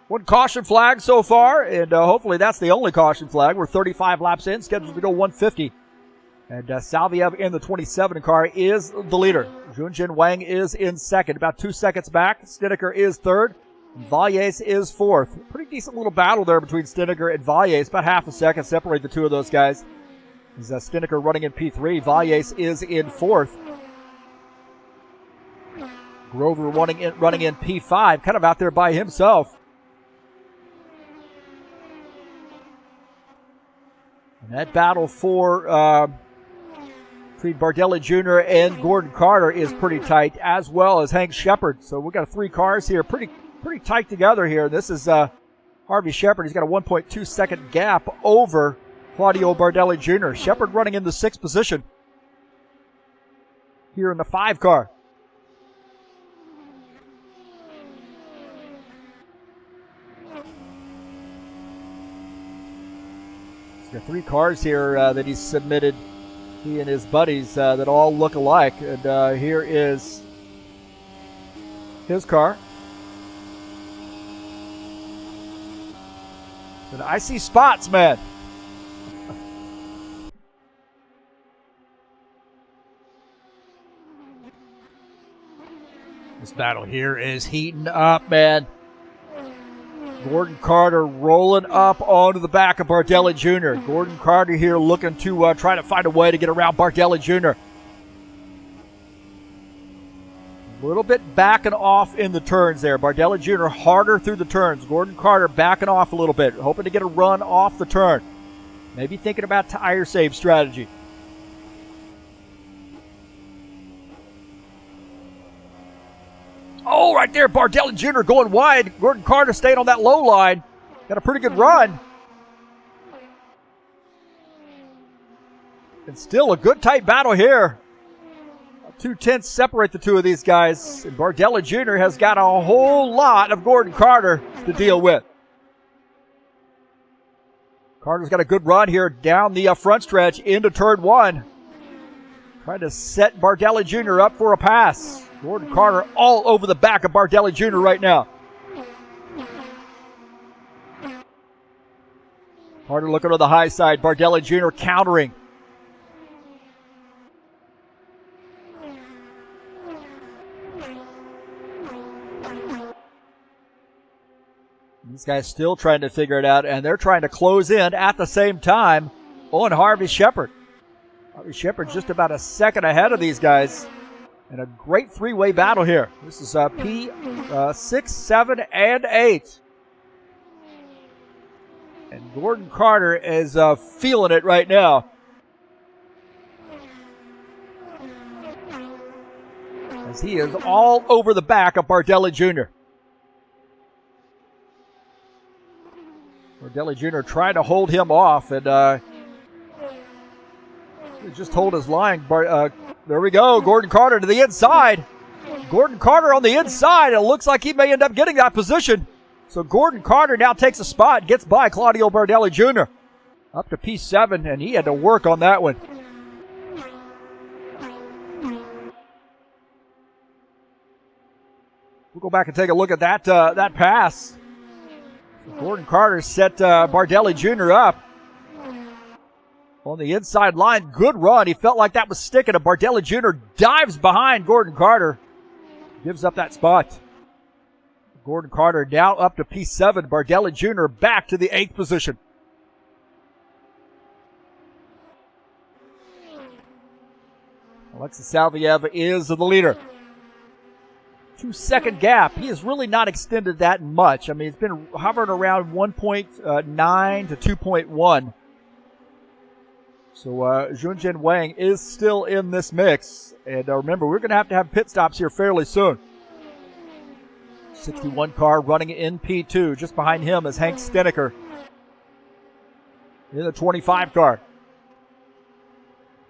One caution flag so far, and hopefully that's the only caution flag. We're 35 laps in, scheduled to go 150. And Salviev in the 27 car is the leader. Junjin Wang is in second, about 2 seconds back. Stiniker is third. Valles is fourth. Pretty decent little battle there between Stiniker and Valles. About half a second separate the two of those guys. Is Stiniker running in P3. Valles is in fourth. Grover running in P5, kind of out there by himself. And that battle for between Bardelli Jr. and Gordon Carter is pretty tight, as well as Hank Shepard. So we've got 3 cars here, pretty tight together here. This is Harvey Shepard. He's got a 1.2 second gap over Claudio Bardelli Jr. Shepard running in the 6th position here in the 5 car. He's got 3 cars here that he's submitted, he and his buddies, that all look alike. And here is his car. And I see spots, man. This battle here is heating up, man. Gordon Carter rolling up onto the back of Bardelli Jr. Gordon Carter here looking to try to find a way to get around Bardelli Jr. A little bit backing off in the turns there. Bardelli Jr. harder through the turns. Gordon Carter backing off a little bit, hoping to get a run off the turn. Maybe thinking about tire save strategy. Oh, right there, Bardelli Jr. going wide. Gordon Carter staying on that low line. Got a pretty good run. And still a good tight battle here. 2/10 separate the two of these guys. And Bardelli Jr. has got a whole lot of Gordon Carter to deal with. Carter's got a good run here down the front stretch into turn 1. Trying to set Bardelli Jr. up for a pass. Gordon Carter all over the back of Bardelli Jr. right now. Carter looking to the high side. Bardelli Jr. countering. These guys still trying to figure it out, and they're trying to close in at the same time on Harvey Shepard. Harvey Shepard just about a second ahead of these guys. And a great 3-way battle here. This is P6, 7, and 8. And Gordon Carter is feeling it right now. As he is all over the back of Bardelli Jr. Bardelli Jr. trying to hold him off, and he just hold his line. There we go. Gordon Carter to the inside. Gordon Carter on the inside. It looks like he may end up getting that position. So Gordon Carter now takes a spot, gets by Claudio Bardelli Jr. Up to P7, and he had to work on that one. We'll go back and take a look at that pass. So Gordon Carter set Bardelli Jr. up. On the inside line, good run. He felt like that was sticking. And Bardelli Jr. dives behind Gordon Carter. Gives up that spot. Gordon Carter now up to P7. Bardelli Jr. back to the 8th position. Alexis Salviev is the leader. 2-second gap. He has really not extended that much. I mean, it's been hovering around 1.9 to 2.1. So Junjin Wang is still in this mix. And remember, we're going to have pit stops here fairly soon. 61 car running in P2. Just behind him is Hank Stiniker in the 25 car.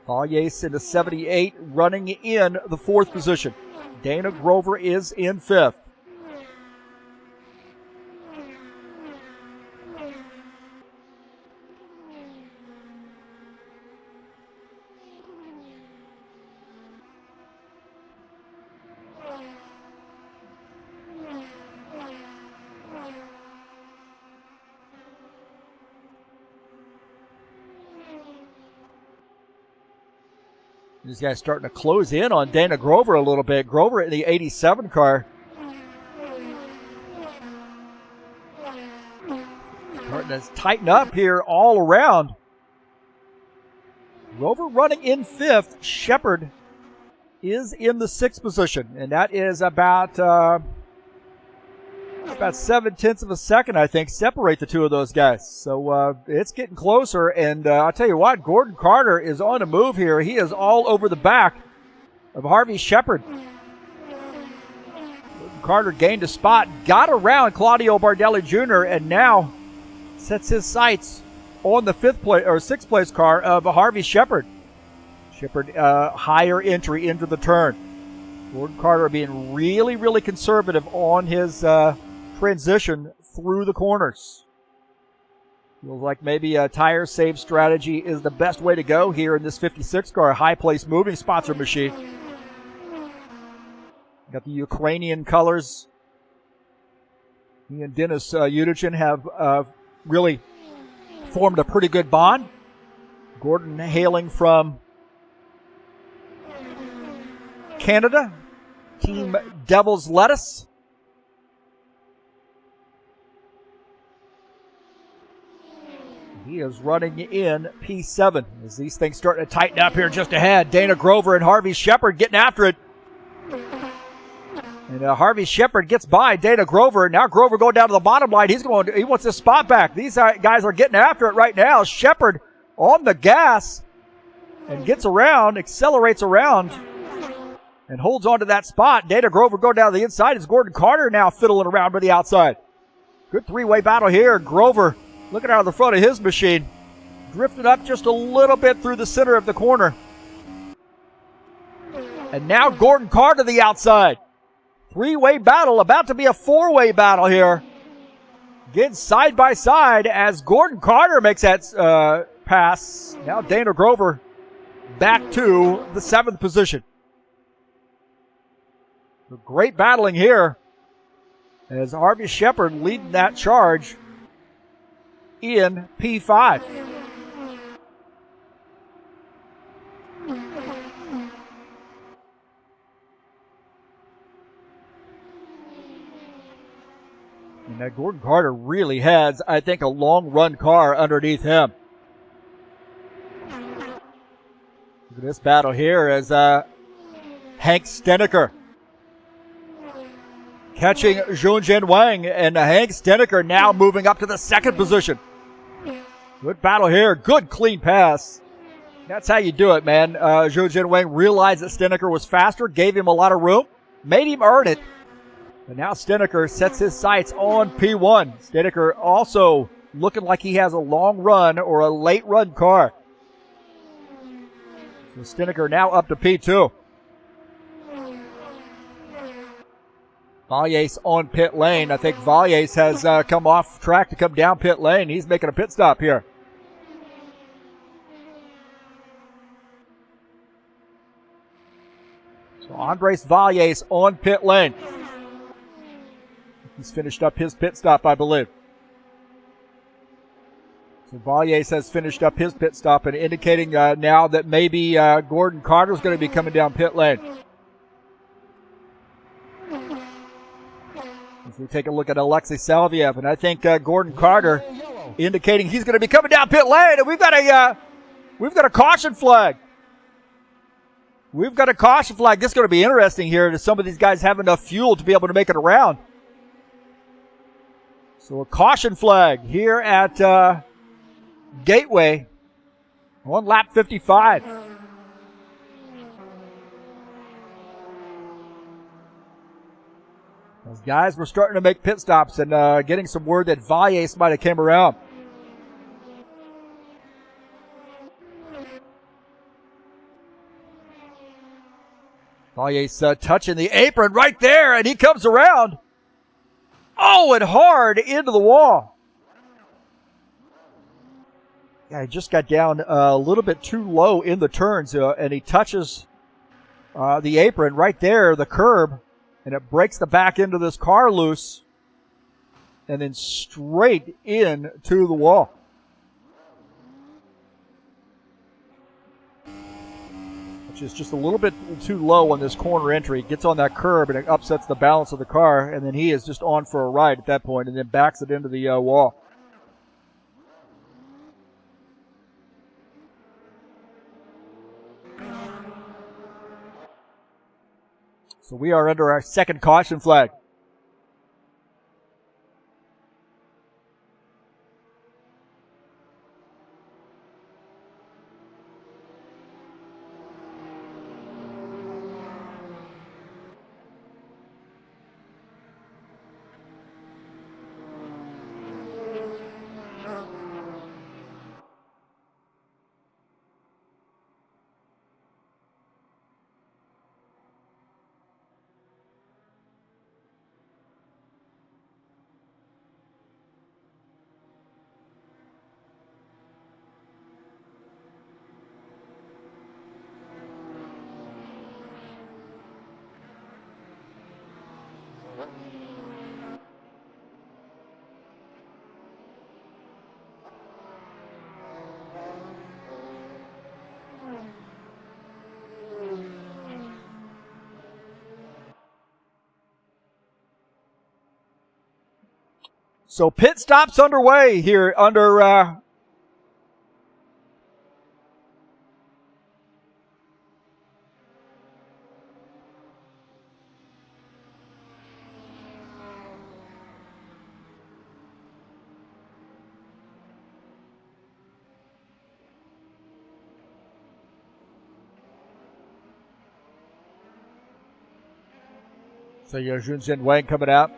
Valles in the 78 running in the 4th position. Dana Grover is in 5th. These guys starting to close in on Dana Grover a little bit. Grover in the 87 car. Starting to tighten up here all around. Grover running in 5th. Shepard is in the 6th position, and that is about 7/10 of a second, I think, separate the two of those guys. So it's getting closer, and I'll tell you what, Gordon Carter is on a move here. He is all over the back of Harvey Shepard. Carter gained a spot, got around Claudio Bardelli Jr., and now sets his sights on the 6th place car of Harvey Shepard. Shepard, higher entry into the turn. Gordon Carter being really, really conservative on his transition through the corners. Feels like maybe a tire save strategy is the best way to go here in this 56 car, high place moving sponsor machine. Got the Ukrainian colors. He and Denis Yutichin have really formed a pretty good bond. Gordon hailing from Canada, Team Devil's Lettuce. He is running in P7 as these things start to tighten up here just ahead. Dana Grover and Harvey Shepard getting after it. And Harvey Shepard gets by Dana Grover. Now Grover going down to the bottom line. He wants his spot back. These guys are getting after it right now. Shepard on the gas and gets around, accelerates around, and holds on to that spot. Dana Grover going down the inside. It's Gordon Carter now fiddling around to the outside. Good three-way battle here. Grover looking out of the front of his machine. Drifted up just a little bit through the center of the corner. And now Gordon Carter to the outside. Three-way battle, about to be a four-way battle here. Again, side by side as Gordon Carter makes that pass. Now Dana Grover back to the 7th position. Great battling here as Harvey Shepard leading that charge in P5. And that Gordon Carter really has, I think, a long run car underneath him. Look at this battle here as Hank Steneker catching Junjin Wang, and Hank Steneker now moving up to the 2nd position. Good battle here. Good clean pass. That's how you do it, man. Junjin Wang realized that Steneker was faster, gave him a lot of room, made him earn it. And now Steneker sets his sights on P1. Steneker also looking like he has a long run or a late run car. So Steneker now up to P2. Valles on pit lane. I think Valles has come off track to come down pit lane. He's making a pit stop here. So Andres Valles on pit lane. He's finished up his pit stop, I believe. So Valles has finished up his pit stop and indicating now that maybe Gordon Carter's going to be coming down pit lane. As we take a look at Alexei Salviev, and I think Gordon Carter indicating he's going to be coming down pit lane, and we've got a caution flag. We've got a caution flag. This is going to be interesting here. Does some of these guys have enough fuel to be able to make it around? So a caution flag here at Gateway on lap 55. Those guys were starting to make pit stops and getting some word that Valles might have came around. Valles touching the apron right there, and he comes around. Oh, and hard into the wall. Yeah, he just got down a little bit too low in the turns, and he touches the apron right there, the curb, and it breaks the back end of this car loose, and then straight into the wall. which is just a little bit too low on this corner entry. Gets on that curb and it upsets the balance of the car, and then he is just on for a ride at that point and then backs it into the wall. So we are under our second caution flag. So pit stops underway here under so you got Junjin Wang coming out.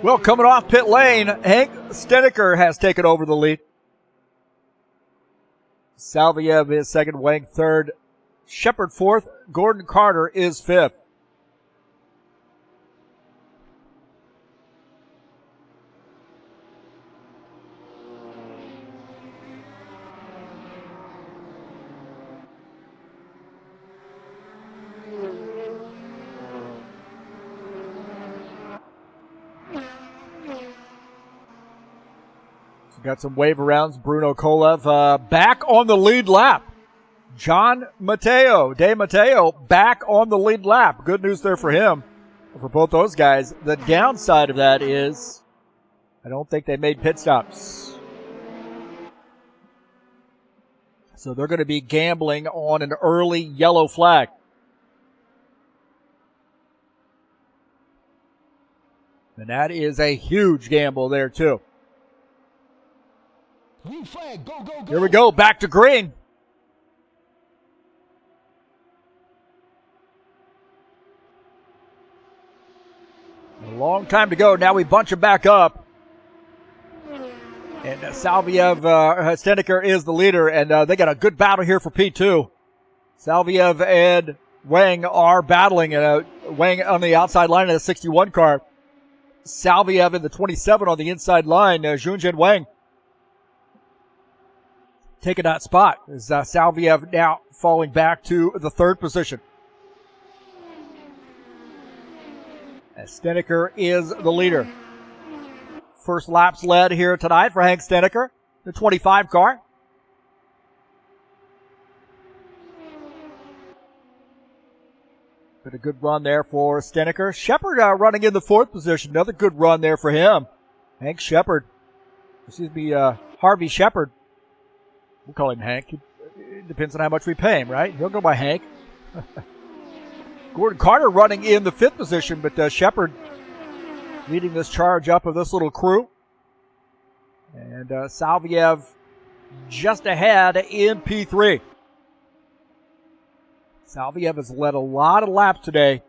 Well, coming off pit lane, Hank Steneker has taken over the lead. Salviev is second, Wang third, Shepard fourth, Gordon Carter is fifth. Got some wave arounds. Bruno Kolev back on the lead lap. John Mateo, De Mateo, back on the lead lap. Good news there for him, for both those guys. The downside of that is I don't think they made pit stops. So they're going to be gambling on an early yellow flag. And that is a huge gamble there, too. Green flag, go, go, go. Here we go, back to green. A long time to go. Now we bunch them back up. And Salviev, Steneker is the leader, and they got a good battle here for P2. Salviev and Wang are battling. Wang on the outside line of the 61 car. Salviev in the 27 on the inside line. Junjin Wang taking that spot as Salviev now falling back to the third position. As Steneker is the leader. First laps led here tonight for Hank Steneker, the 25 car. Been a good run there for Steneker. Shepard running in the fourth position. Another good run there for him. Hank Shepard. Harvey Shepard. We'll call him Hank. It depends on how much we pay him, right? He'll go by Hank. Gordon Carter running in the fifth position, but Shepard leading this charge up of this little crew. And Salviev just ahead in P3. Salviev has led a lot of laps today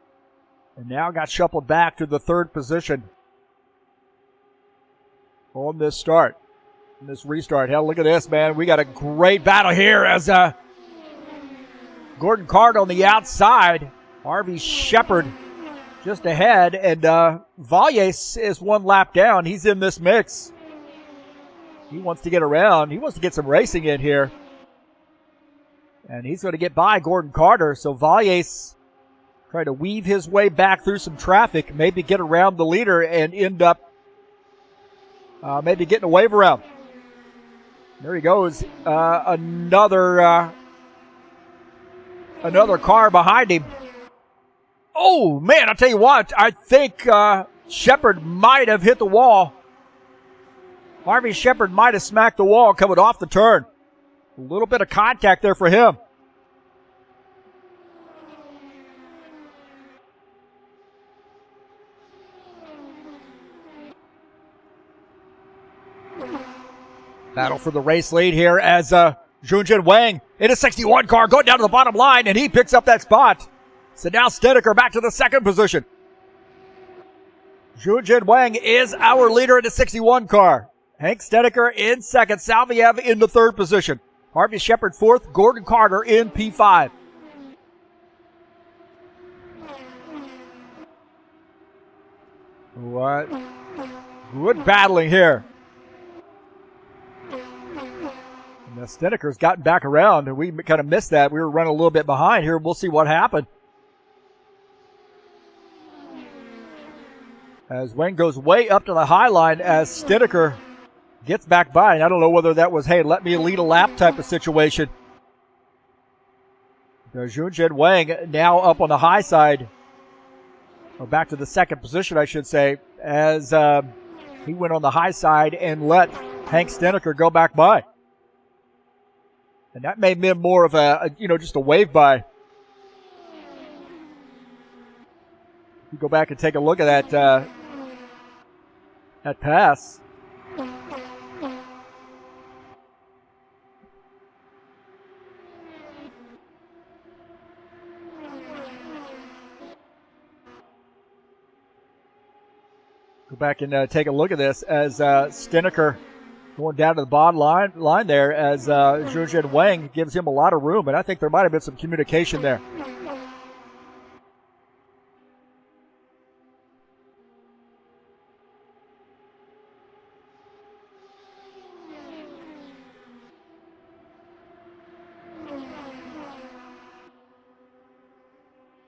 and now got shuffled back to the third position on this start, on this restart. Hell, look at this, man. We got a great battle here as Gordon Carter on the outside. Harvey Shepard just ahead, and Valles is one lap down. He's in this mix. He wants to get around. He wants to get some racing in here. And he's going to get by Gordon Carter. So Valles trying to weave his way back through some traffic, maybe get around the leader and end up maybe getting a wave around. There he goes. Another car behind him. Oh, man, I'll tell you what. I think Shepard might have hit the wall. Harvey Shepard might have smacked the wall coming off the turn. A little bit of contact there for him. Battle for the race lead here as Junjin Wang in a 61 car going down to the bottom line, and he picks up that spot. So now Steneker back to the second position. Junjin Wang is our leader in the 61 car. Hank Steneker in second, Salviev in the third position. Harvey Shepard fourth, Gordon Carter in P5. What? Good battling here. And Steneker's gotten back around, and we kind of missed that. We were running a little bit behind here. We'll see what happened. As Wayne goes way up to the high line as Steneker gets back by. And I don't know whether that was, hey, let me lead a lap type of situation. There's Junjin Wang now up on the high side. Or back to the second position, I should say, as he went on the high side and let Hank Steneker go back by. And that made him more of just a wave by. You go back and take a look at that pass. Go back and take a look at this as Steneker going down to the bottom line there as Junjin Wang gives him a lot of room, and I think there might have been some communication there.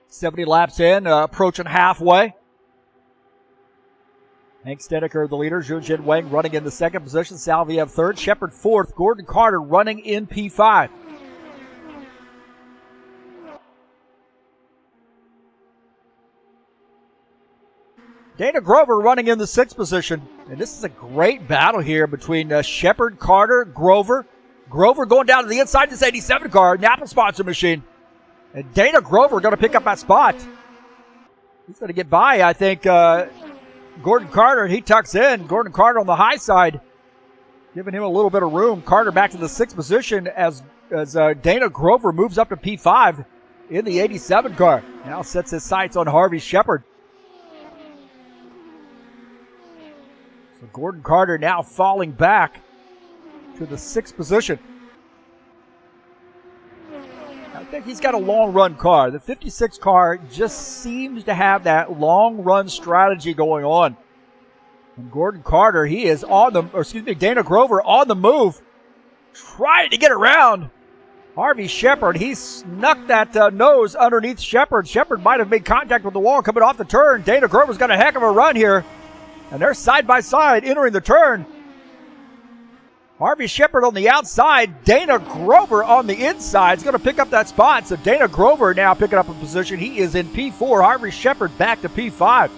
$70 laps in, approaching halfway. Hank Steneker, the leader. Junjin Wang running in the second position. Salviev third. Shepard fourth. Gordon Carter running in P5. Dana Grover running in the sixth position. And this is a great battle here between Shepard, Carter, Grover. Grover going down to the inside this 87 car. Napa sponsor machine. And Dana Grover going to pick up that spot. He's going to get by, I think, Gordon Carter. He tucks in. Gordon Carter on the high side, giving him a little bit of room. Carter back to the sixth position as Dana Grover moves up to P5 in the 87 car. Now sets his sights on Harvey Shepard. So Gordon Carter now falling back to the sixth position. I think he's got a long run car. The 56 car just seems to have that long run strategy going on. And Gordon Carter, he is Dana Grover on the move, trying to get around Harvey Shepard. He snuck that nose underneath Shepard. Shepard might have made contact with the wall coming off the turn. Dana Grover's got a heck of a run here. And they're side by side entering the turn. Harvey Shepard on the outside. Dana Grover on the inside is going to pick up that spot. So Dana Grover now picking up a position. He is in P4. Harvey Shepard back to P5.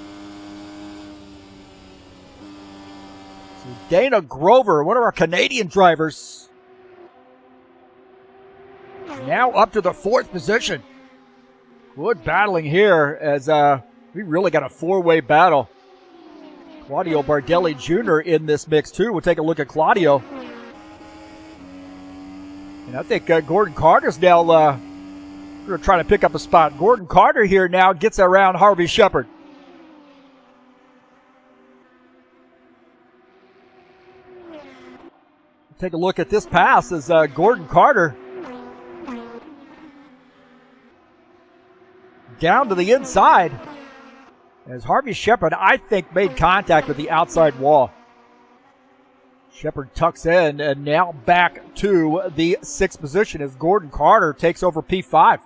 So Dana Grover, one of our Canadian drivers, now up to the 4th position. Good battling here as we really got a 4-way battle. Claudio Bardelli Jr. in this mix too. We'll take a look at Claudio. And I think Gordon Carter's now going to try to pick up a spot. Gordon Carter here now gets around Harvey Shepard. Take a look at this pass as Gordon Carter down to the inside. As Harvey Shepard, I think, made contact with the outside wall. Shepard tucks in and now back to the 6th position as Gordon Carter takes over P5.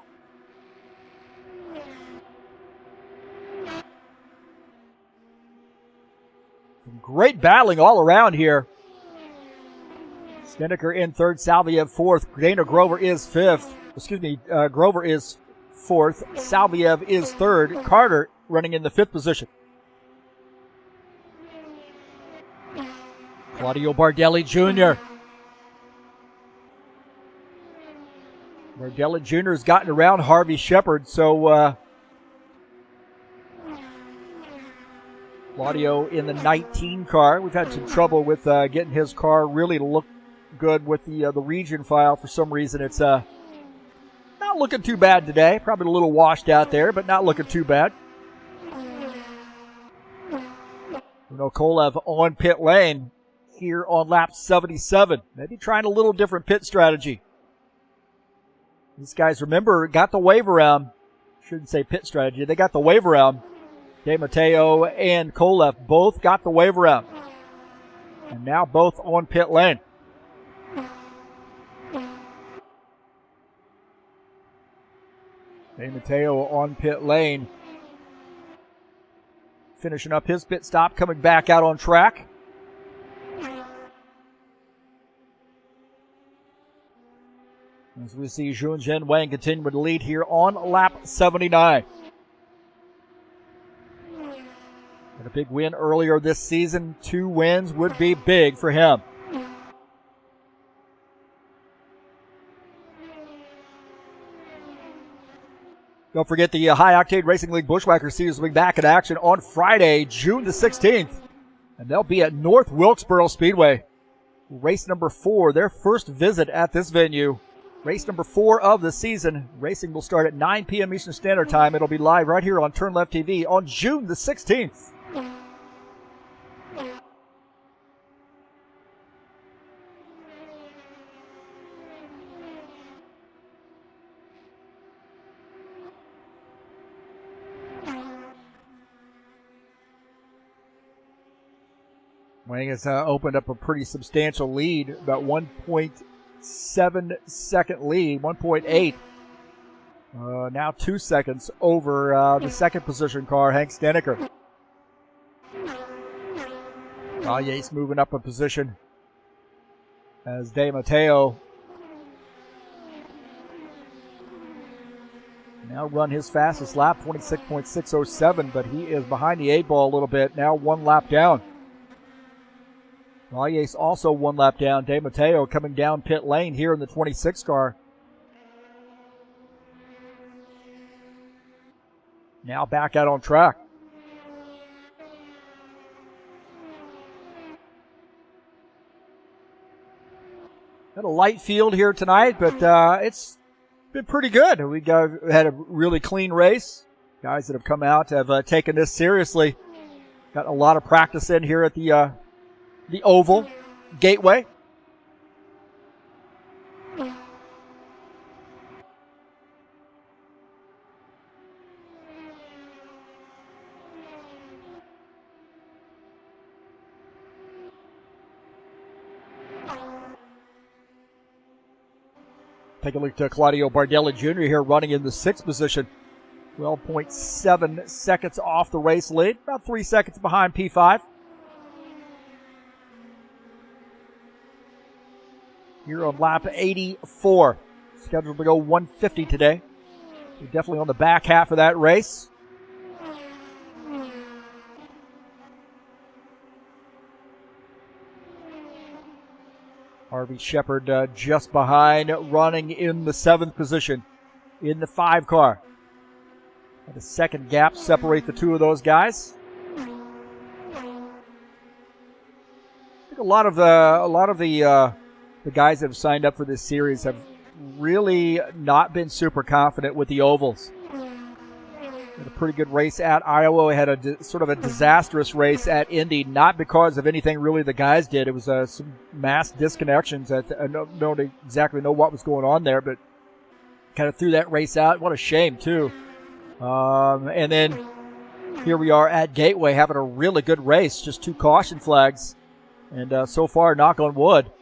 Some great battling all around here. Snedeker in 3rd, Salviev 4th. Dana Grover is 5th. Grover is 4th. Salviev is 3rd. Carter running in the 5th position. Claudio Bardelli Jr. Bardelli Jr. has gotten around Harvey Shepard, so Claudio in the 19 car. We've had some trouble with getting his car really to look good with the region file. For some reason, it's not looking too bad today. Probably a little washed out there, but not looking too bad. Kolev on pit lane here on lap 77. Maybe trying a little different pit strategy. These guys, remember, got the wave around. Shouldn't say pit strategy. They got the wave around. De Matteo and Kolev both got the wave around. And now both on pit lane. De Matteo on pit lane. Finishing up his pit stop, coming back out on track. As we see Junjin Wang continue to lead here on lap 79. Had a big win earlier this season. 2 wins would be big for him. Don't forget the High Octane Racing League Bushwhacker Series will be back in action on Friday, June the 16th. And they'll be at North Wilkesboro Speedway. Race number 4, their first visit at this venue. Race number 4 of the season. Racing will start at 9 p.m. Eastern Standard Time. It'll be live right here on TurnLeftTV on June the 16th. Wang has opened up a pretty substantial lead, about 1.7 second lead, 1.8. Now 2 seconds over the second position car, Hank Snedeker. Yates moving up a position as De Matteo now run his fastest lap, 26.607, but he is behind the 8 ball a little bit, now 1 lap down. Yates also 1 lap down. De Matteo coming down pit lane here in the 26 car. Now back out on track. Got a light field here tonight, but it's been pretty good. We had a really clean race. Guys that have come out have taken this seriously. Got a lot of practice in here at the Oval Gateway. Take a look at Claudio Bardelli Jr. here running in the 6th position. 12.7 seconds off the race lead. About 3 seconds behind P5. Here on lap 84. Scheduled to go 150 today. We're definitely on the back half of that race. Harvey Shepard just behind, running in the 7th position in the 5 car. And a second gap separate the two of those guys. I think a lot of the guys that have signed up for this series have really not been super confident with the ovals. Had a pretty good race at Iowa. We had a sort of a disastrous race at Indy, not because of anything really the guys did. It was some mass disconnections. I don't exactly know what was going on there, but kind of threw that race out. What a shame, too. And then here we are at Gateway having a really good race. Just 2 caution flags. And so far, knock on wood,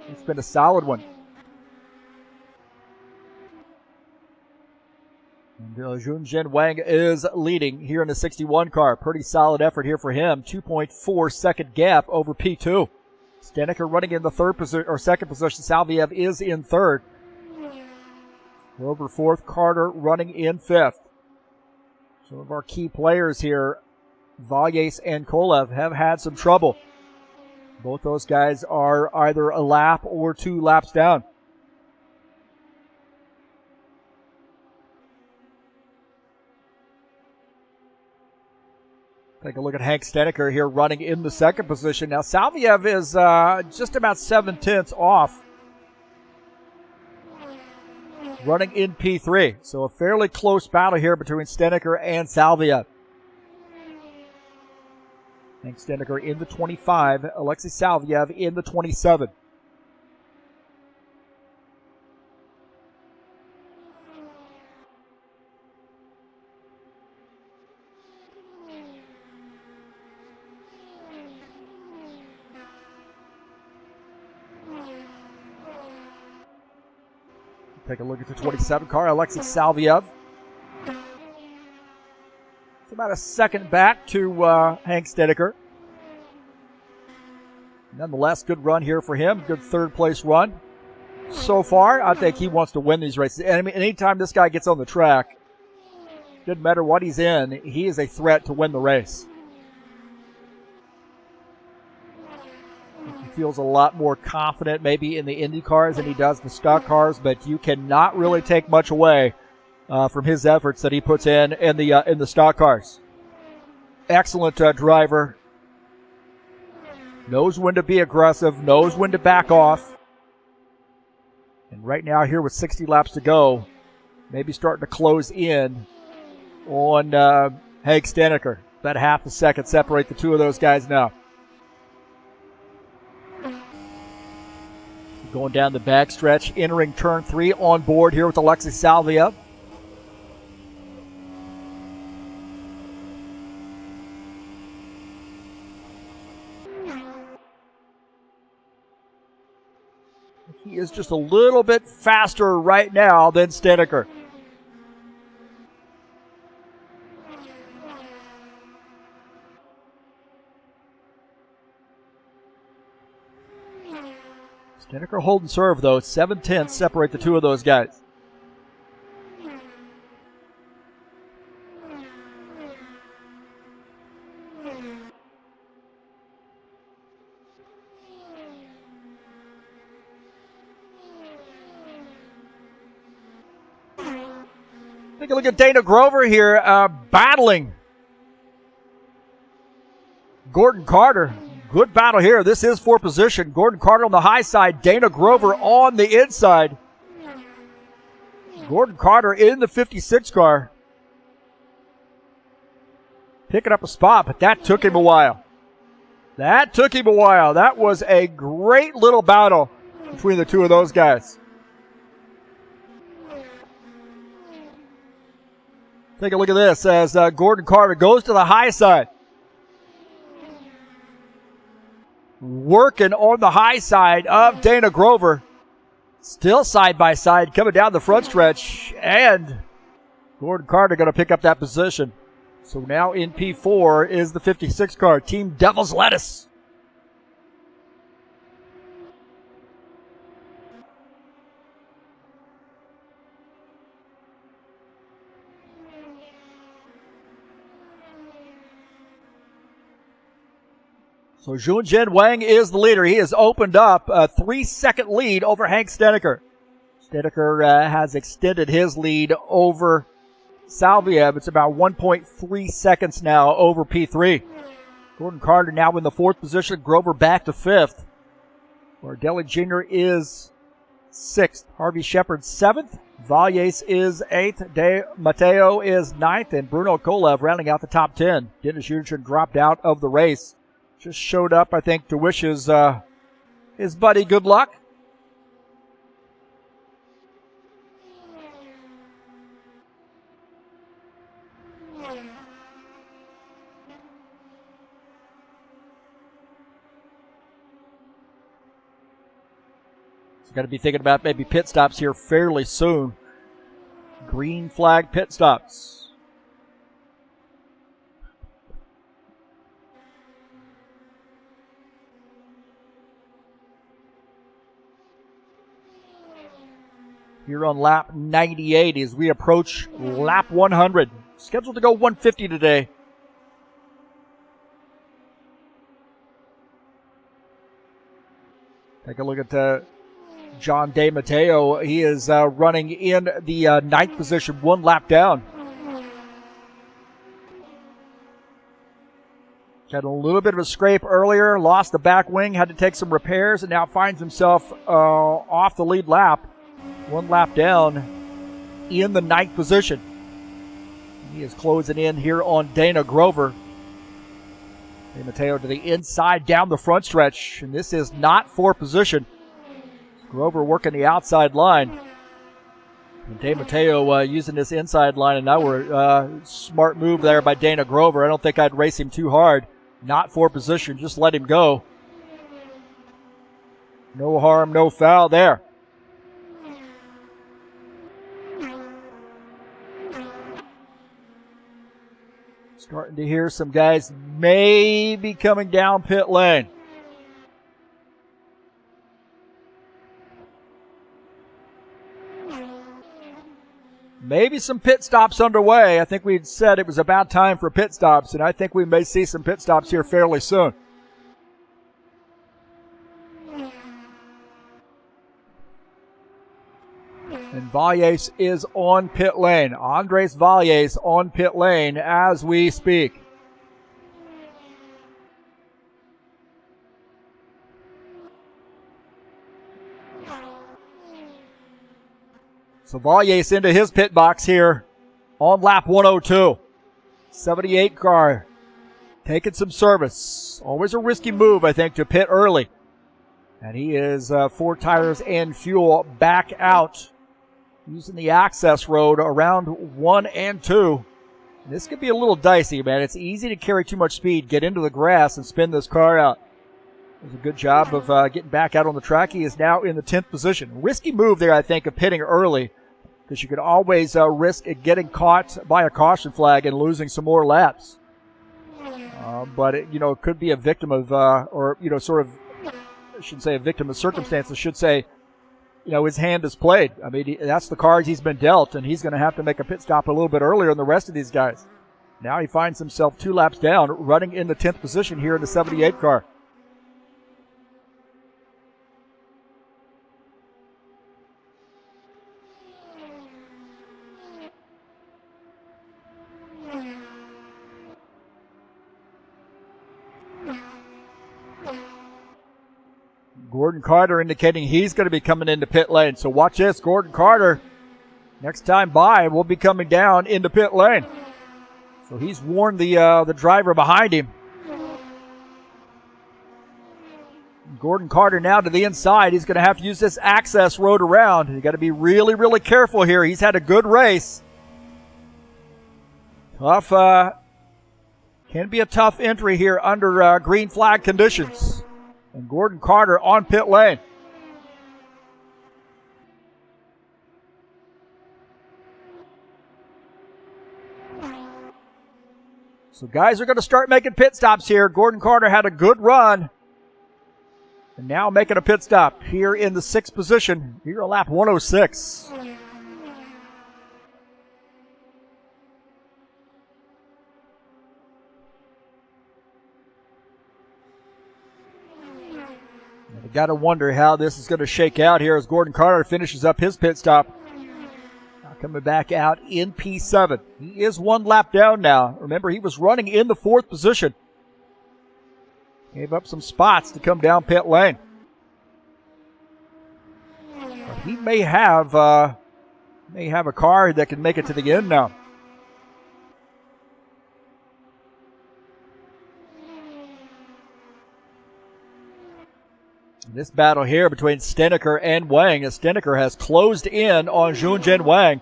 it's been a solid one. And Junjin Wang is leading here in the 61 car. Pretty solid effort here for him. 2.4 second gap over P2. Steneker running in the 3rd position or 2nd position. Salviev is in 3rd. Over 4th. Carter running in 5th. Some of our key players here, Valles and Kolev, have had some trouble. Both those guys are either a lap or 2 laps down. Take a look at Hank Steneker here running in the 2nd position. Now, Salviev is just about 7/10 off. Running in P3. So a fairly close battle here between Steneker and Salviev. Hank Steneker in the 25. Alexei Salviev in the 27. Take a look at the 27 car, Alexei Salviev. It's about a second back to Hank Steneker. Nonetheless, good run here for him. Good 3rd place run. So far, I think he wants to win these races. And I mean, anytime this guy gets on the track, doesn't matter what he's in, he is a threat to win the race. He feels a lot more confident maybe in the Indy cars than he does the stock cars, but you cannot really take much away from his efforts that he puts in the stock cars. Excellent driver. Knows when to be aggressive, knows when to back off. And right now here with 60 laps to go, maybe starting to close in on Hank Steneker. About half a second separate the two of those guys now. Going down the backstretch, entering turn 3 on board here with Alexei Salviev. He is just a little bit faster right now than Steneker. Steneker holding serve, though. 7/10 separate the two of those guys. Take a look at Dana Grover here battling Gordon Carter. Good battle here. This is for position. Gordon Carter on the high side. Dana Grover on the inside. Gordon Carter in the 56 car. Picking up a spot, but that took him a while. That was a great little battle between the two of those guys. Take a look at this as Gordon Carter goes to the high side. Working on the high side of Dana Grover. Still side by side coming down the front stretch, and Gordon Carter going to pick up that position. So now in P4 is the 56 car, Team Devil's Lettuce. So Junjin Wang is the leader. He has opened up a 3-second lead over Hank Steneker. Steneker has extended his lead over Salviev. It's about 1.3 seconds now over P3. Gordon Carter now in the 4th position. Grover back to 5th. Bardelli Jr. is 6th. Harvey Shepard 7th. Valles is 8th. De Mateo is 9th. And Bruno Kolev rounding out the top 10. Dennis Yurchin dropped out of the race. Just showed up, I think, to wish his buddy good luck. So got to be thinking about maybe pit stops here fairly soon. Green flag pit stops. Here on lap 98 as we approach lap 100. Scheduled to go 150 today. Take a look at John De Matteo. He is running in the 9th position, 1 lap down. Had a little bit of a scrape earlier, lost the back wing, had to take some repairs, and now finds himself off the lead lap. 1 lap down in the 9th position. He is closing in here on Dana Grover. De Matteo to the inside down the front stretch, and this is not for position. Grover working the outside line. And De Matteo using this inside line, and now we're smart move there by Dana Grover. I don't think I'd race him too hard. Not for position, just let him go. No harm, no foul there. Starting to hear some guys maybe coming down pit lane. Maybe some pit stops underway. I think we'd said it was about time for pit stops, and I think we may see some pit stops here fairly soon. And Valles is on pit lane. Andres Valles on pit lane as we speak. So Valles into his pit box here on lap 102. 78 car taking some service. Always a risky move, I think, to pit early. And he is 4 tires and fuel back out, using the access road around 1 and 2. This could be a little dicey, man. It's easy to carry too much speed, get into the grass, and spin this car out. Does a good job of getting back out on the track. He is now in the 10th position. Risky move there, I think, of pitting early, because you could always risk getting caught by a caution flag and losing some more laps. But it, it could be a victim of, sort of, I shouldn't say a victim of circumstances. I should say, his hand is played. I mean, that's the cards he's been dealt, and he's going to have to make a pit stop a little bit earlier than the rest of these guys. Now he finds himself 2 laps down, running in the 10th position here in the 78 car. Gordon Carter indicating he's going to be coming into pit lane. So watch this. Gordon Carter, next time by, will be coming down into pit lane. So he's warned the driver behind him. Gordon Carter now to the inside. He's going to have to use this access road around. You got to be really, really careful here. He's had a good race. Tough. Can be a tough entry here under green flag conditions. And Gordon Carter on pit lane. So guys are going to start making pit stops here. Gordon Carter had a good run. And now making a pit stop here in the 6th position. Here on lap 106. You got to wonder how this is going to shake out here as Gordon Carter finishes up his pit stop. Coming back out in P7. He is 1 lap down now. Remember, he was running in the 4th position. Gave up some spots to come down pit lane. But he may have a car that can make it to the end now. This battle here between Steneker and Wang, as Steneker has closed in on Junjin Wang.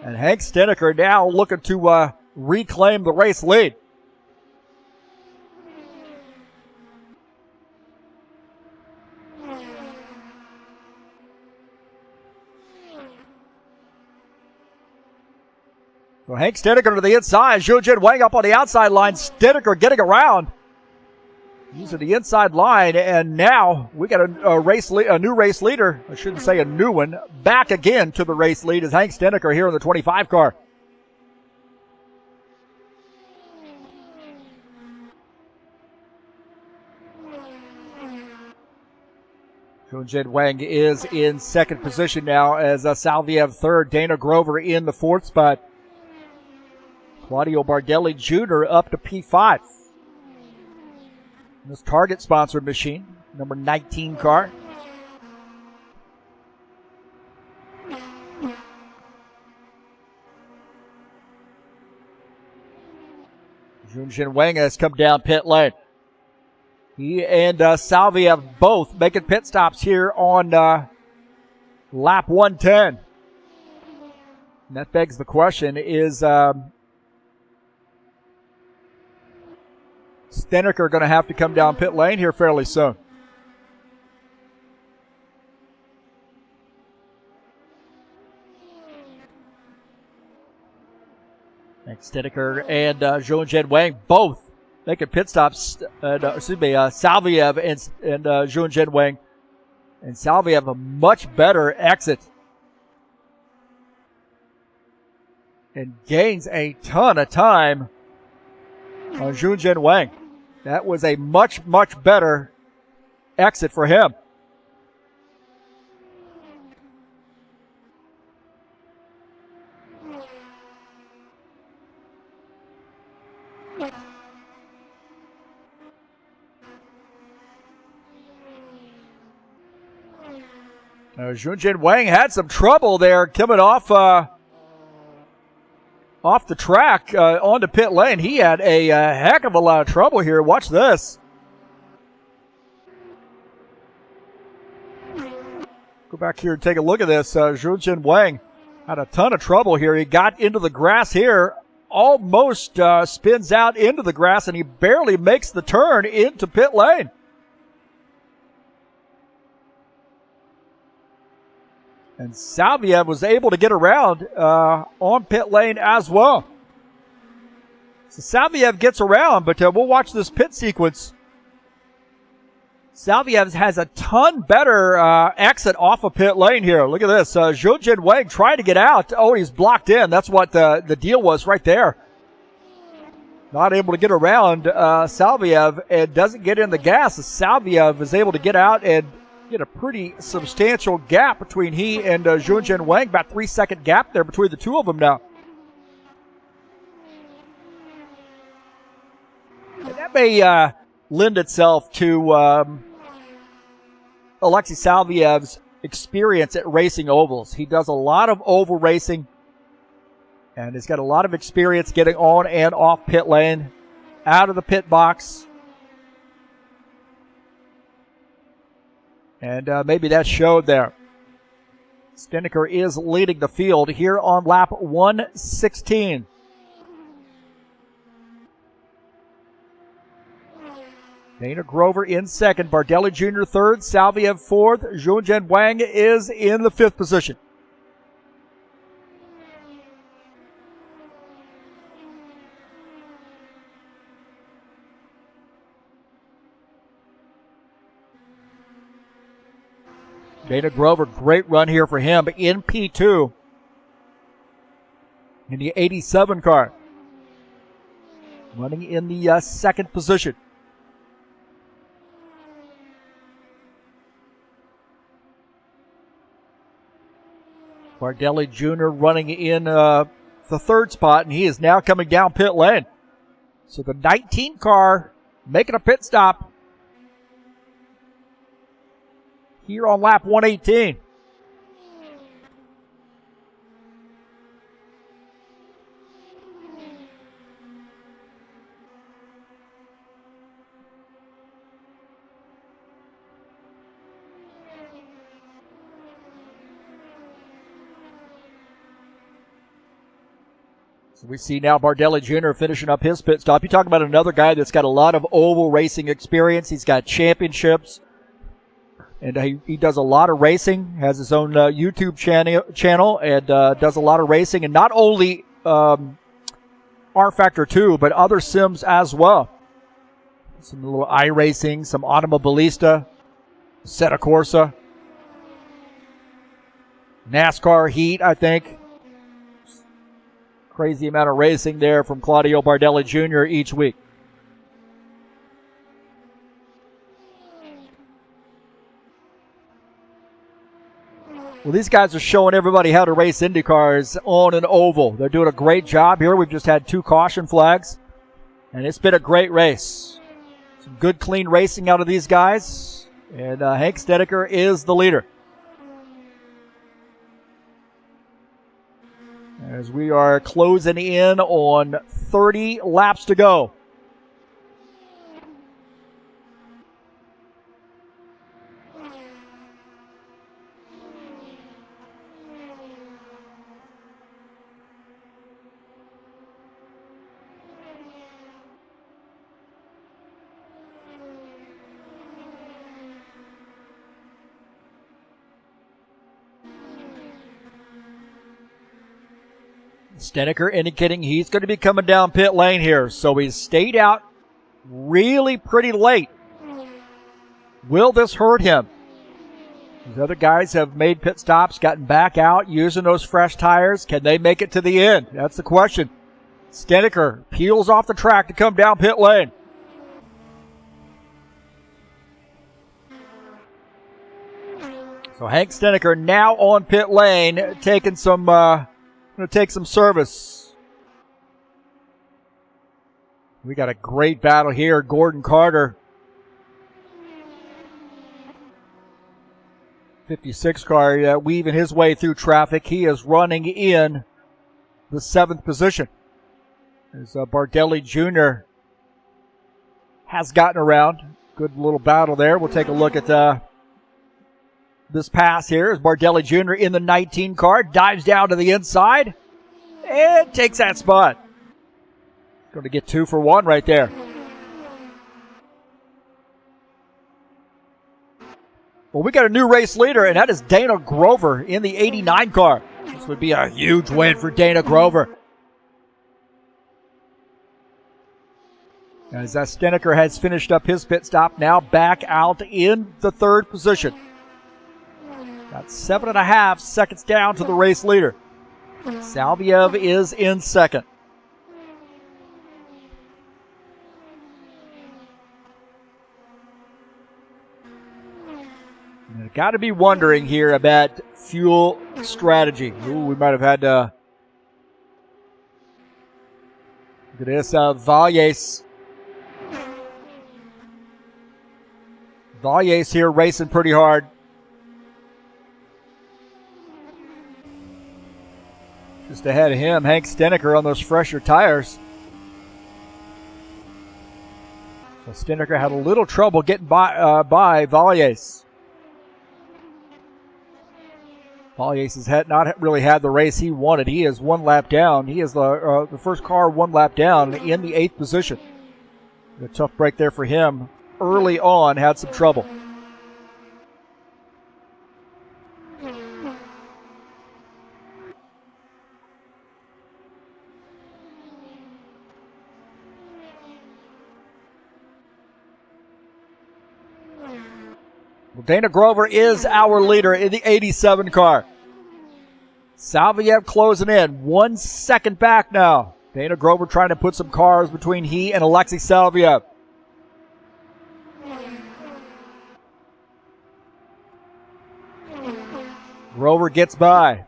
And Hank Steneker now looking to reclaim the race lead. So Hank Steneker to the inside, Junjin Wang up on the outside line, Steneker getting around. Using the inside line, and now we got a new race leader. I shouldn't say a new one. Back again to the race lead is Hank Steneker here in the 25 car. Junjin Wang is in 2nd position now as Salviev 3rd. Dana Grover in the 4th spot. Claudio Bardelli Jr. up to P5. This Target sponsored machine, number 19 car. Junjin Wang has come down pit lane. He and Salviev both making pit stops here on lap 110. And that begs the question, is Steneker going to have to come down pit lane here fairly soon? Steneker and Junjin Wang both making pit stops. Salviev and Junjin Wang. And Salviev a much better exit. And gains a ton of time on Junjin Wang. That was a much, much better exit for him. Junjin Wang had some trouble there coming off the track onto pit lane. He had a heck of a lot of trouble here. Watch this. Go back here and take a look at this. Junjin Wang had a ton of trouble here. He got into the grass here, almost spins out into the grass, and he barely makes the turn into pit lane. And Salviev was able to get around on pit lane as well. So Salviev gets around, but we'll watch this pit sequence. Salviev has a ton better exit off of pit lane here. Look at this. Junjin Wang trying to get out. Oh, he's blocked in. That's what the deal was right there. Not able to get around Salviev and doesn't get in the gas. Salviev is able to get out and get a pretty substantial gap between he and Junjin Wang. About 3-second gap there between the two of them now. And that may lend itself to Alexei Salviev's experience at racing ovals. He does a lot of oval racing and has got a lot of experience getting on and off pit lane, out of the pit box. And maybe that showed there. Steneker is leading the field here on lap 116. Dana Grover in 2nd, Bardelli Jr. 3rd, Salviev 4th, Junjin Wang is in the 5th position. Dana Grover, great run here for him in P2 in the 87 car. Running in the second position. Bardelli Jr. running in the third spot, and he is now coming down pit lane. So the 19 car making a pit stop here on lap 118. So we see now Bardelli Jr. finishing up his pit stop. You talk about another guy that's got a lot of oval racing experience. He's got championships, and he does a lot of racing, has his own YouTube channel, and does a lot of racing, and not only rFactor 2, but other sims as well. Some little iRacing, some Automobilista, Setta Corsa, NASCAR Heat, I think. Crazy amount of racing there from Claudio Bardelli Jr. each week. Well, these guys are showing everybody how to race Indy cars on an oval. They're doing a great job here. We've just had 2 caution flags, and it's been a great race. Some good, clean racing out of these guys, and Hank Snedeker is the leader. As we are closing in on 30 laps to go. Snedeker indicating he's going to be coming down pit lane here. So he's stayed out really pretty late. Will this hurt him? These other guys have made pit stops, gotten back out, using those fresh tires. Can they make it to the end? That's the question. Snedeker peels off the track to come down pit lane. So Hank Snedeker now on pit lane, taking some... going to take some service. We got a great battle here. Gordon Carter, 56 car, weaving his way through traffic. He is running in the 7th position. As Bardelli Jr. has gotten around. Good little battle there. We'll take a look at this pass here as Bardelli Jr. in the 19 car dives down to the inside and takes that spot. Going to get 2 for 1 right there. Well, we got a new race leader, and that is Dana Grover in the 89 car. This would be a huge win for Dana Grover. As Snedeker has finished up his pit stop, now back out in the 3rd position. Got 7.5 seconds down to the race leader. Salviev is in 2nd. You've got to be wondering here about fuel strategy. Ooh, we might have had look at this, Valles. Valles here racing pretty hard. Just ahead of him, Hank Snedeker on those fresher tires. So Snedeker had a little trouble getting by Valles. Valles has not really had the race he wanted. He is 1 lap down. He is the first car 1 lap down in the 8th position. A tough break there for him. Early on, had some trouble. Dana Grover is our leader in the 87 car. Salviev closing in, 1 second back now. Dana Grover trying to put some cars between he and Alexei Salviev. Grover gets by.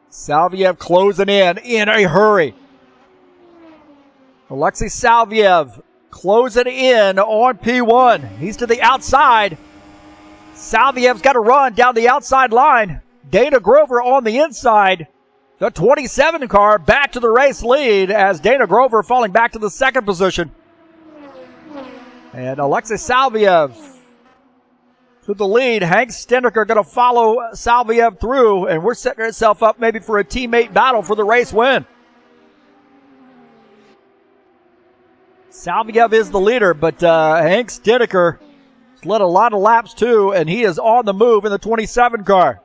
Salviev closing in a hurry. Alexei Salviev closing in on P1. He's to the outside. Salviev's got to run down the outside line. Dana Grover on the inside. The 27 car back to the race lead as Dana Grover falling back to the second position. And Alexei Salviev to the lead. Hank Stenneker going to follow Salviev through, and we're setting ourselves up maybe for a teammate battle for the race win. Salviev is the leader, but Hank Stenneker has led a lot of laps too, and he is on the move in the 27 car.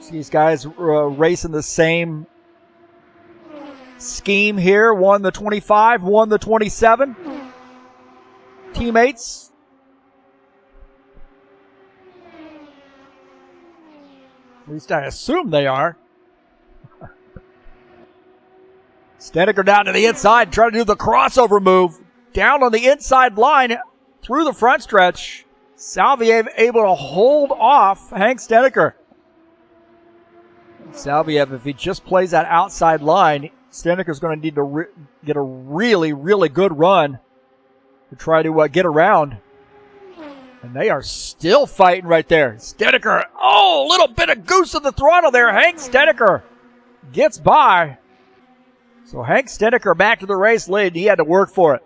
These guys racing the same scheme here. One the 25, one the 27. Teammates. At least I assume they are. Stenneker down to the inside, trying to do the crossover move. Down on the inside line, through the front stretch. Salviev able to hold off Hank Stenneker. Salviev, if he just plays that outside line, Stenneker's going to need to get a really, really good run to try to get around. And they are still fighting right there. Stenneker, a little bit of goose of the throttle there. Hank Stenneker gets by. So Hank Stenneker back to the race lead. He had to work for it.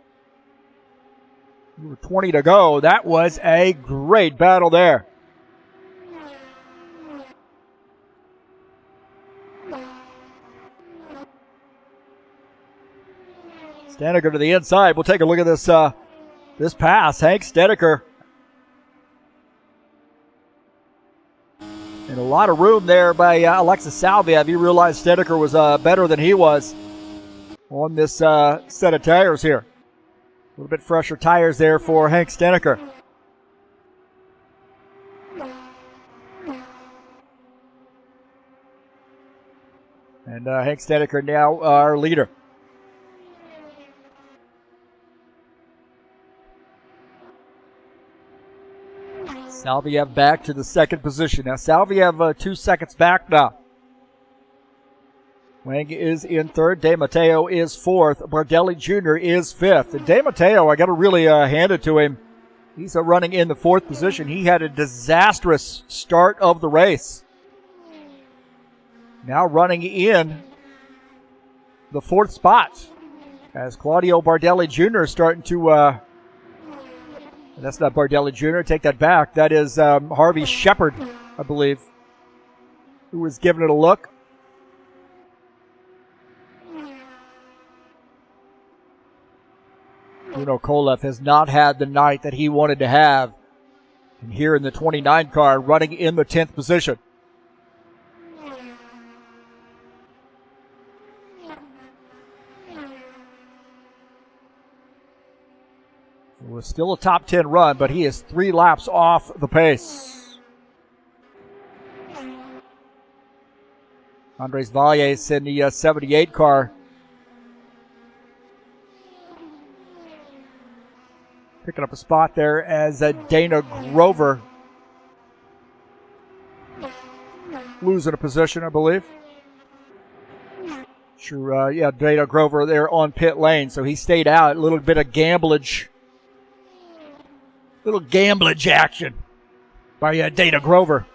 20 to go. That was a great battle there. Stenneker to the inside. We'll take a look at this this pass. Hank Stenneker. And a lot of room there by Alexei Salviev. He realized Stenneker was better than he was on this set of tires here. A little bit fresher tires there for Hank Stenneker. And Hank Stenneker now our leader. Salviev back to the second position. Now Salviev 2 seconds back now. Wang is in third. De Matteo is fourth. Bardelli Jr. is fifth. And De Matteo, I got to really hand it to him. He's running in the fourth position. He had a disastrous start of the race. Now running in the fourth spot as Claudio Bardelli Jr. is starting to... that's not Bardelli Jr. Take that back. That is Harvey Shepard, I believe, who was giving it a look. Bruno Kolev has not had the night that he wanted to have. And here in the 29 car, running in the 10th position. It was still a top 10 run, but he is 3 laps off the pace. Andres Valles in the 78 car. Picking up a spot there as Dana Grover losing a position, I believe. Sure, Dana Grover there on pit lane, so he stayed out. A little bit of gamblage. Little gamblage action by Dana Grover.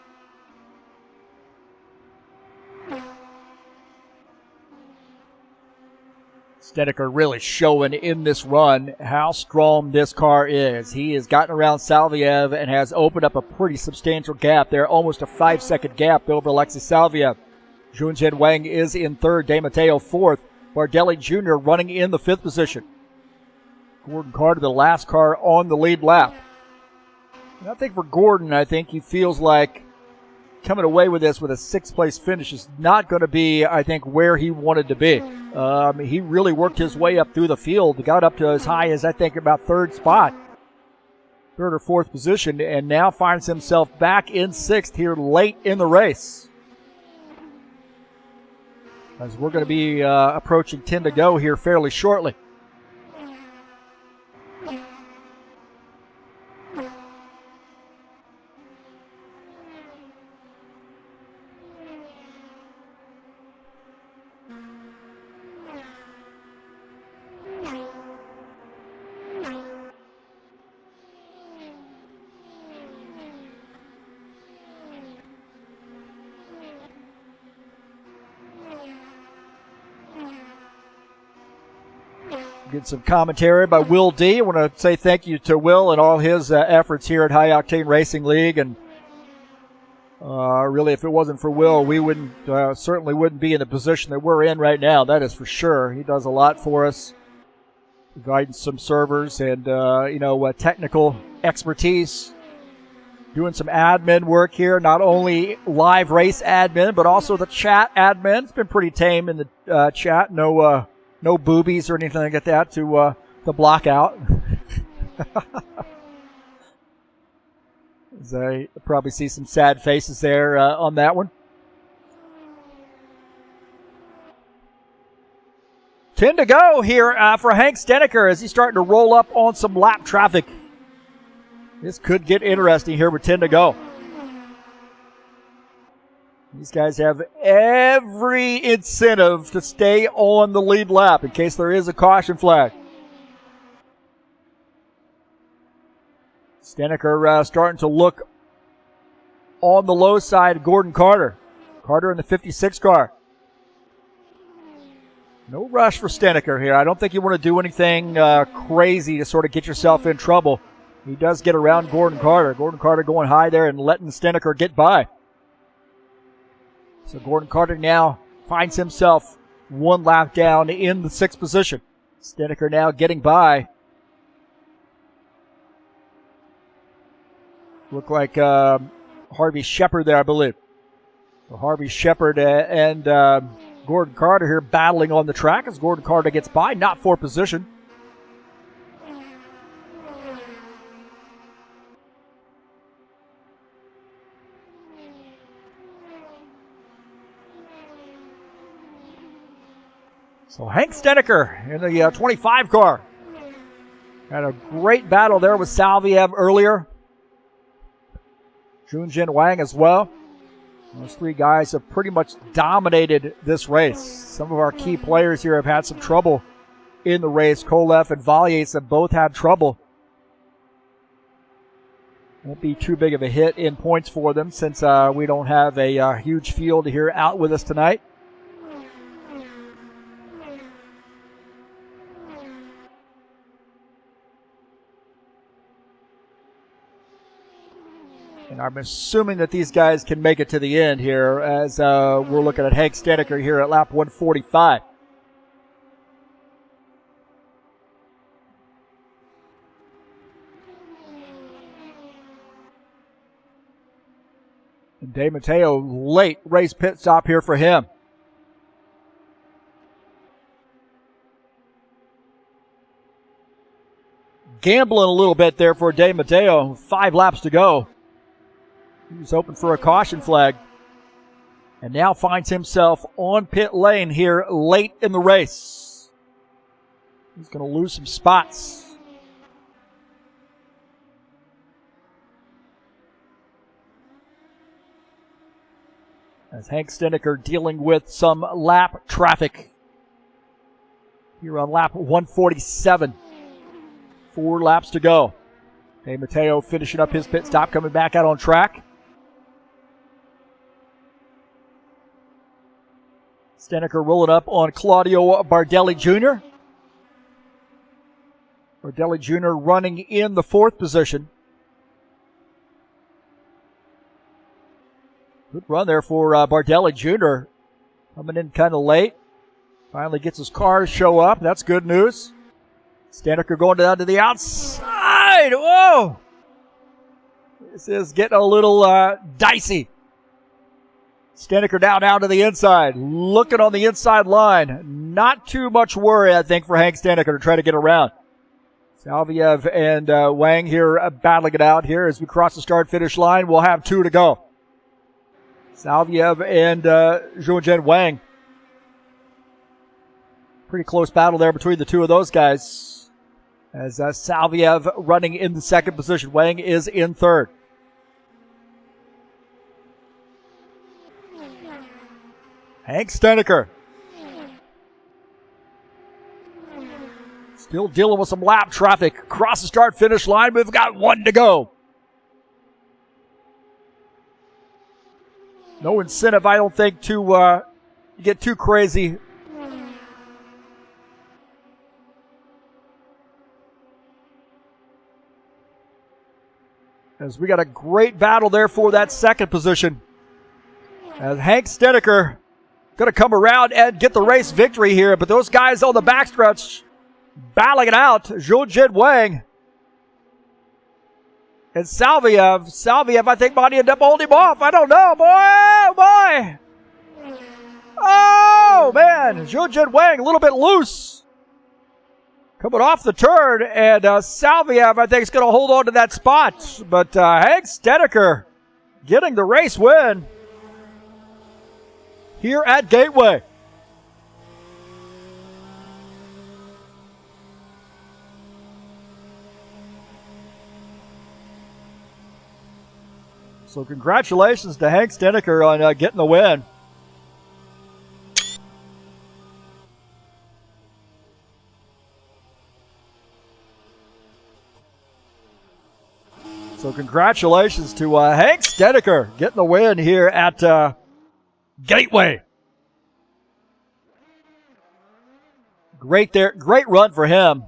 Stenneker really showing in this run how strong this car is. He has gotten around Salviev and has opened up a pretty substantial gap there, almost a 5-second gap over Alexei Salviev. Junjin Wang is in third, De Matteo fourth, Bardelli Jr. running in the 5th position. Gordon Carter, the last car on the lead lap. And I think for Gordon, I think he feels like coming away with this with a 6th place finish is not going to be, I think, where he wanted to be. He really worked his way up through the field, got up to as high as, I think, about 3rd spot. third or fourth position, and now finds himself back in sixth here late in the race. As we're going to be approaching 10 to go here fairly shortly. Get some commentary by Will D. I want to say thank you to Will and all his efforts here at High Octane Racing League. And really, if it wasn't for Will, we certainly wouldn't be in the position that we're in right now. That is for sure. He does a lot for us, providing some servers and technical expertise, doing some admin work here. Not only live race admin, but also the chat admin. It's been pretty tame in the chat. No boobies or anything like that to block out. As I probably see some sad faces there on that one. 10 to go here for Hank Steneker as he's starting to roll up on some lap traffic. This could get interesting here with 10 to go. These guys have every incentive to stay on the lead lap in case there is a caution flag. Steneker starting to look on the low side of Gordon Carter. Carter in the 56 car. No rush for Steneker here. I don't think you want to do anything crazy to sort of get yourself in trouble. He does get around Gordon Carter. Gordon Carter going high there and letting Steneker get by. So Gordon Carter now finds himself one lap down in the sixth position. Steneker now getting by. Look like Harvey Shepard there, I believe. So Harvey Shepard and Gordon Carter here battling on the track as Gordon Carter gets by, not for position. So Hank Steneker in the 25 car. Had a great battle there with Salviev earlier. Junjin Wang as well. Those three guys have pretty much dominated this race. Some of our key players here have had some trouble in the race. Kolev and Valliers have both had trouble. Won't be too big of a hit in points for them since we don't have a huge field here out with us tonight. And I'm assuming that these guys can make it to the end here as we're looking at Hank Steneker here at lap 145. And De Matteo, late race pit stop here for him. Gambling a little bit there for De Matteo. 5 laps to go. He was hoping for a caution flag. And now finds himself on pit lane here late in the race. He's going to lose some spots. As Hank Steneker dealing with some lap traffic here on lap 147. 4 laps to go. De Matteo finishing up his pit stop, coming back out on track. Steneker rolling up on Claudio Bardelli Jr. Bardelli Jr. running in the 4th position. Good run there for Bardelli Jr. Coming in kind of late. Finally gets his car to show up. That's good news. Steneker going down to the outside. Whoa! This is getting a little dicey. Steneker down to the inside. Looking on the inside line. Not too much worry, I think, for Hank Steneker to try to get around. Salviev and Wang here battling it out here as we cross the start-finish line. We'll have 2 to go. Salviev and Zhongzhen Wang. Pretty close battle there between the two of those guys. As Salviev running in the second position. Wang is in third. Hank Steneker. Still dealing with some lap traffic across the start-finish line. We've got 1 to go. No incentive, I don't think, to get too crazy. As we got a great battle there for that second position. As Hank Steneker going to come around and get the race victory here. But those guys on the backstretch battling it out. Zhongzhen Wang and Salviev. Salviev, I think, might end up holding him off. I don't know, boy. Oh, boy. Oh, man. Zhongzhen Wang a little bit loose. Coming off the turn. And Salviev, I think, is going to hold on to that spot. But Hank Steneker getting the race win here at Gateway. So congratulations to Hank Steneker on getting the win. So congratulations to Hank Steneker getting the win here at Gateway. Great there, great run for him.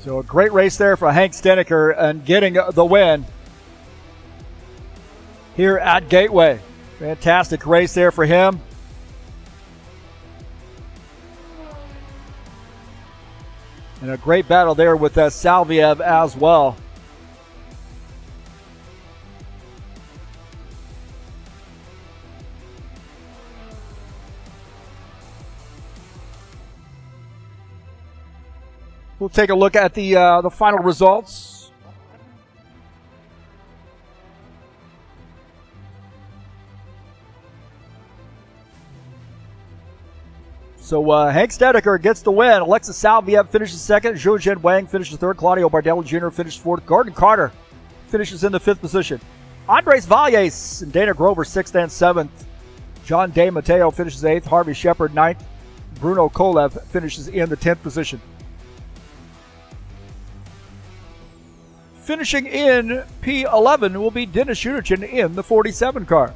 So a great race there for Hank Steneker and getting the win here at Gateway. Fantastic race there for him. And a great battle there with Salviev as well. We'll take a look at the final results. So Hank Steneker gets the win. Alexis Salviev finishes second. Zhongzhen Wang finishes third. Claudio Bardelli Jr. finishes fourth. Gordon Carter finishes in the fifth position. Andres Valles and Dana Grover sixth and seventh. John Day Mateo finishes eighth. Harvey Shepard ninth. Bruno Kolev finishes in the 10th position. Finishing in P11 will be Dennis Schunerchen in the 47 car.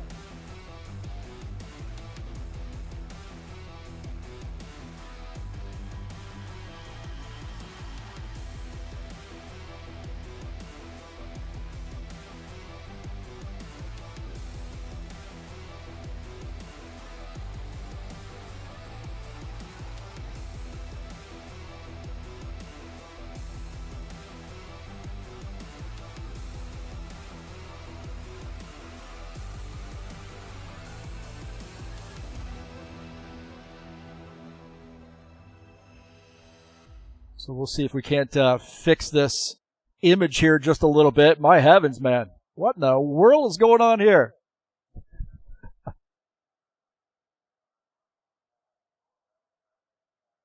So we'll see if we can't fix this image here just a little bit. My heavens, man. What in the world is going on here?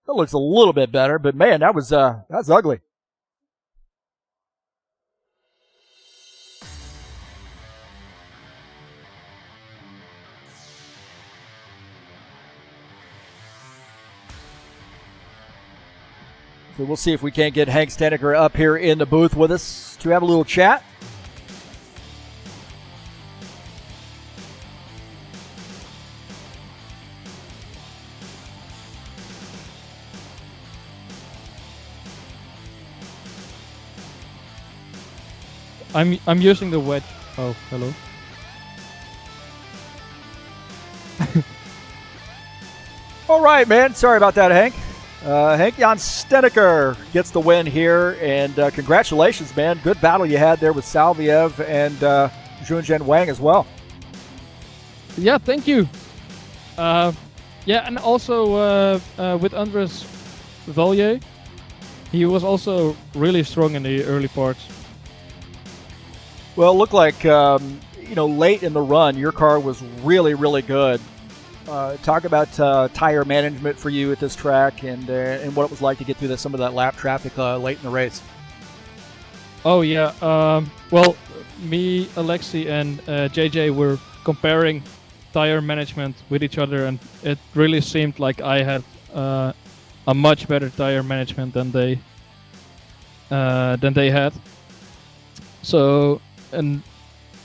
That looks a little bit better, but man, that's ugly. So we'll see if we can't get Hank Stennecker up here in the booth with us to have a little chat. I'm using the wedge. Oh, hello. All right, man. Sorry about that, Hank. Hank Jan Stennecker gets the win here, and congratulations, man. Good battle you had there with Salviev and Junjian Wang as well. Yeah, thank you. Yeah, and also with Andres Vallier, he was also really strong in the early parts. Well, it looked like, late in the run, your car was really, really good. Talk about tire management for you at this track and what it was like to get through some of that lap traffic late in the race. Oh, yeah. Well, me, Alexi, and JJ were comparing tire management with each other, and it really seemed like I had a much better tire management than they had. So, and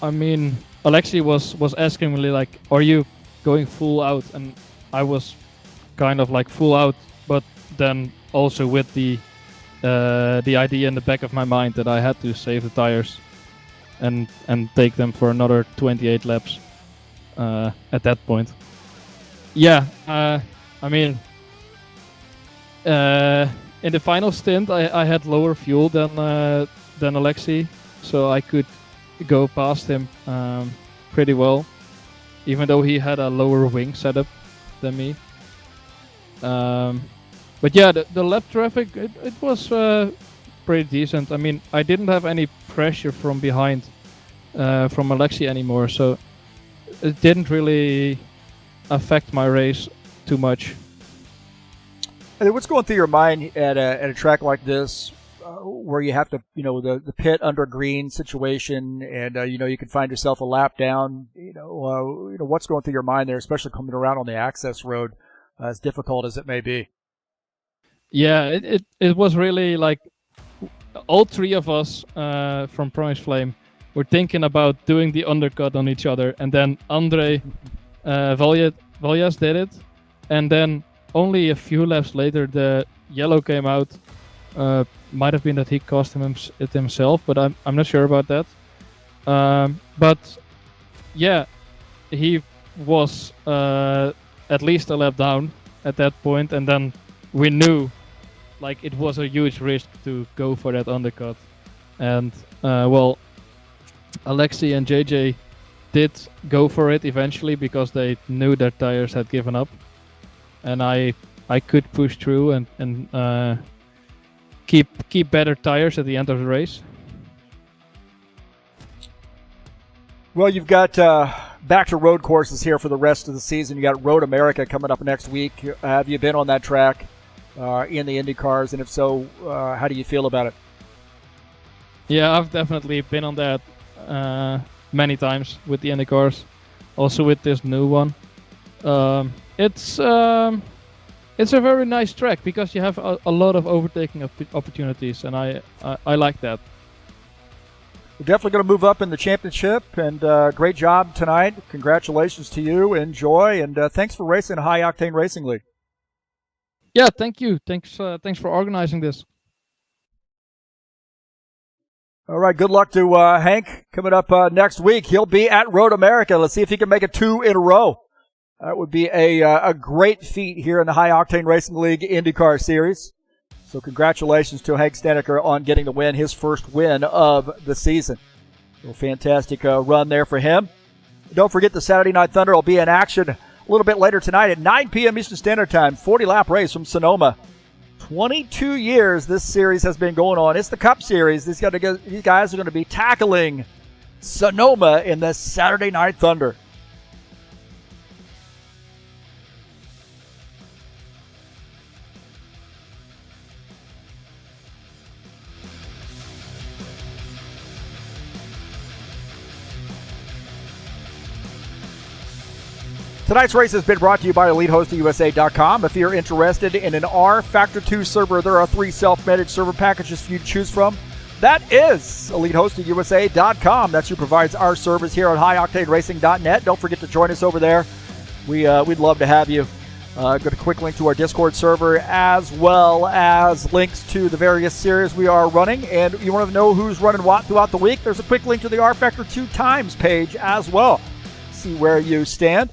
I mean, Alexi was asking me like, "Are you going full out?" And I was kind of like full out, but then also with the idea in the back of my mind that I had to save the tires and take them for another 28 laps at that point. Yeah, I mean, in the final stint, I had lower fuel than Alexi, so I could go past him pretty well, even though he had a lower wing setup than me. But yeah, the lap traffic, it was pretty decent. I mean, I didn't have any pressure from behind from Alexi anymore, so it didn't really affect my race too much. And what's going through your mind at a track like this, where you have to, the pit under green situation, and you can find yourself a lap down. What's going through your mind there, especially coming around on the access road, as difficult as it may be. Yeah, it was really like all three of us from Promise Flame were thinking about doing the undercut on each other, and then Andre Valjas did it, and then only a few laps later the yellow came out. Might have been that he cost him it himself, but I'm not sure about that. But yeah, he was at least a lap down at that point, and then we knew like it was a huge risk to go for that undercut. And Alexi and JJ did go for it eventually because they knew their tires had given up, and I could push through and keep better tires at the end of the race. Well, you've got back to road courses here for the rest of the season. You got Road America coming up next week. Have you been on that track in the Indy cars, and if so, how do you feel about it? Yeah, I've definitely been on that many times with the Indy cars, also with this new one. It's a very nice track because you have a lot of overtaking opportunities, and I like that. We're definitely going to move up in the championship, and great job tonight. Congratulations to you. Enjoy, and thanks for racing High Octane Racing League. Yeah, thank you. Thanks for organizing this. All right, good luck to Hank coming up next week. He'll be at Road America. Let's see if he can make it 2 in a row. That would be a great feat here in the High Octane Racing League IndyCar Series. So congratulations to Hank Stennecker on getting the win, his first win of the season. A fantastic run there for him. Don't forget the Saturday Night Thunder will be in action a little bit later tonight at 9 p.m. Eastern Standard Time. 40-lap race from Sonoma. 22 years this series has been going on. It's the Cup Series. These guys are going to be tackling Sonoma in the Saturday Night Thunder. Tonight's race has been brought to you by EliteHostingUSA.com. If you're interested in an rFactor 2 server, there are 3 self-managed server packages for you to choose from. That is EliteHostingUSA.com. That's who provides our service here on HighOctaneRacing.net. Don't forget to join us over there. We'd love to have you. Got a quick link to our Discord server, as well as links to the various series we are running. And you want to know who's running what throughout the week? There's a quick link to the rFactor 2 times page as well. See where you stand.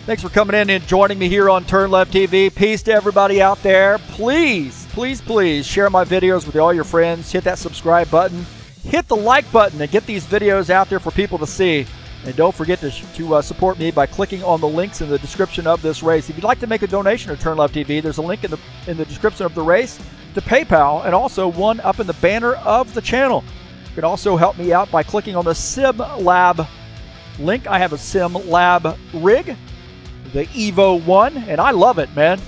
Thanks for coming in and joining me here on TurnLeftTV. Peace to everybody out there. Please, please, please share my videos with all your friends. Hit that subscribe button. Hit the like button and get these videos out there for people to see. And don't forget to support me by clicking on the links in the description of this race. If you'd like to make a donation to TurnLeftTV, there's a link in the description of the race to PayPal, and also one up in the banner of the channel. You can also help me out by clicking on the Sim Lab link. I have a Sim Lab rig, the Evo 1, and I love it, man.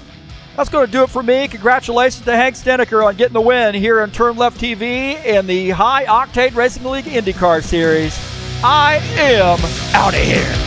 That's going to do it for me. Congratulations to Hank Steneker on getting the win here on TurnLeftTV in the High Octane Racing League IndyCar Series. I am out of here.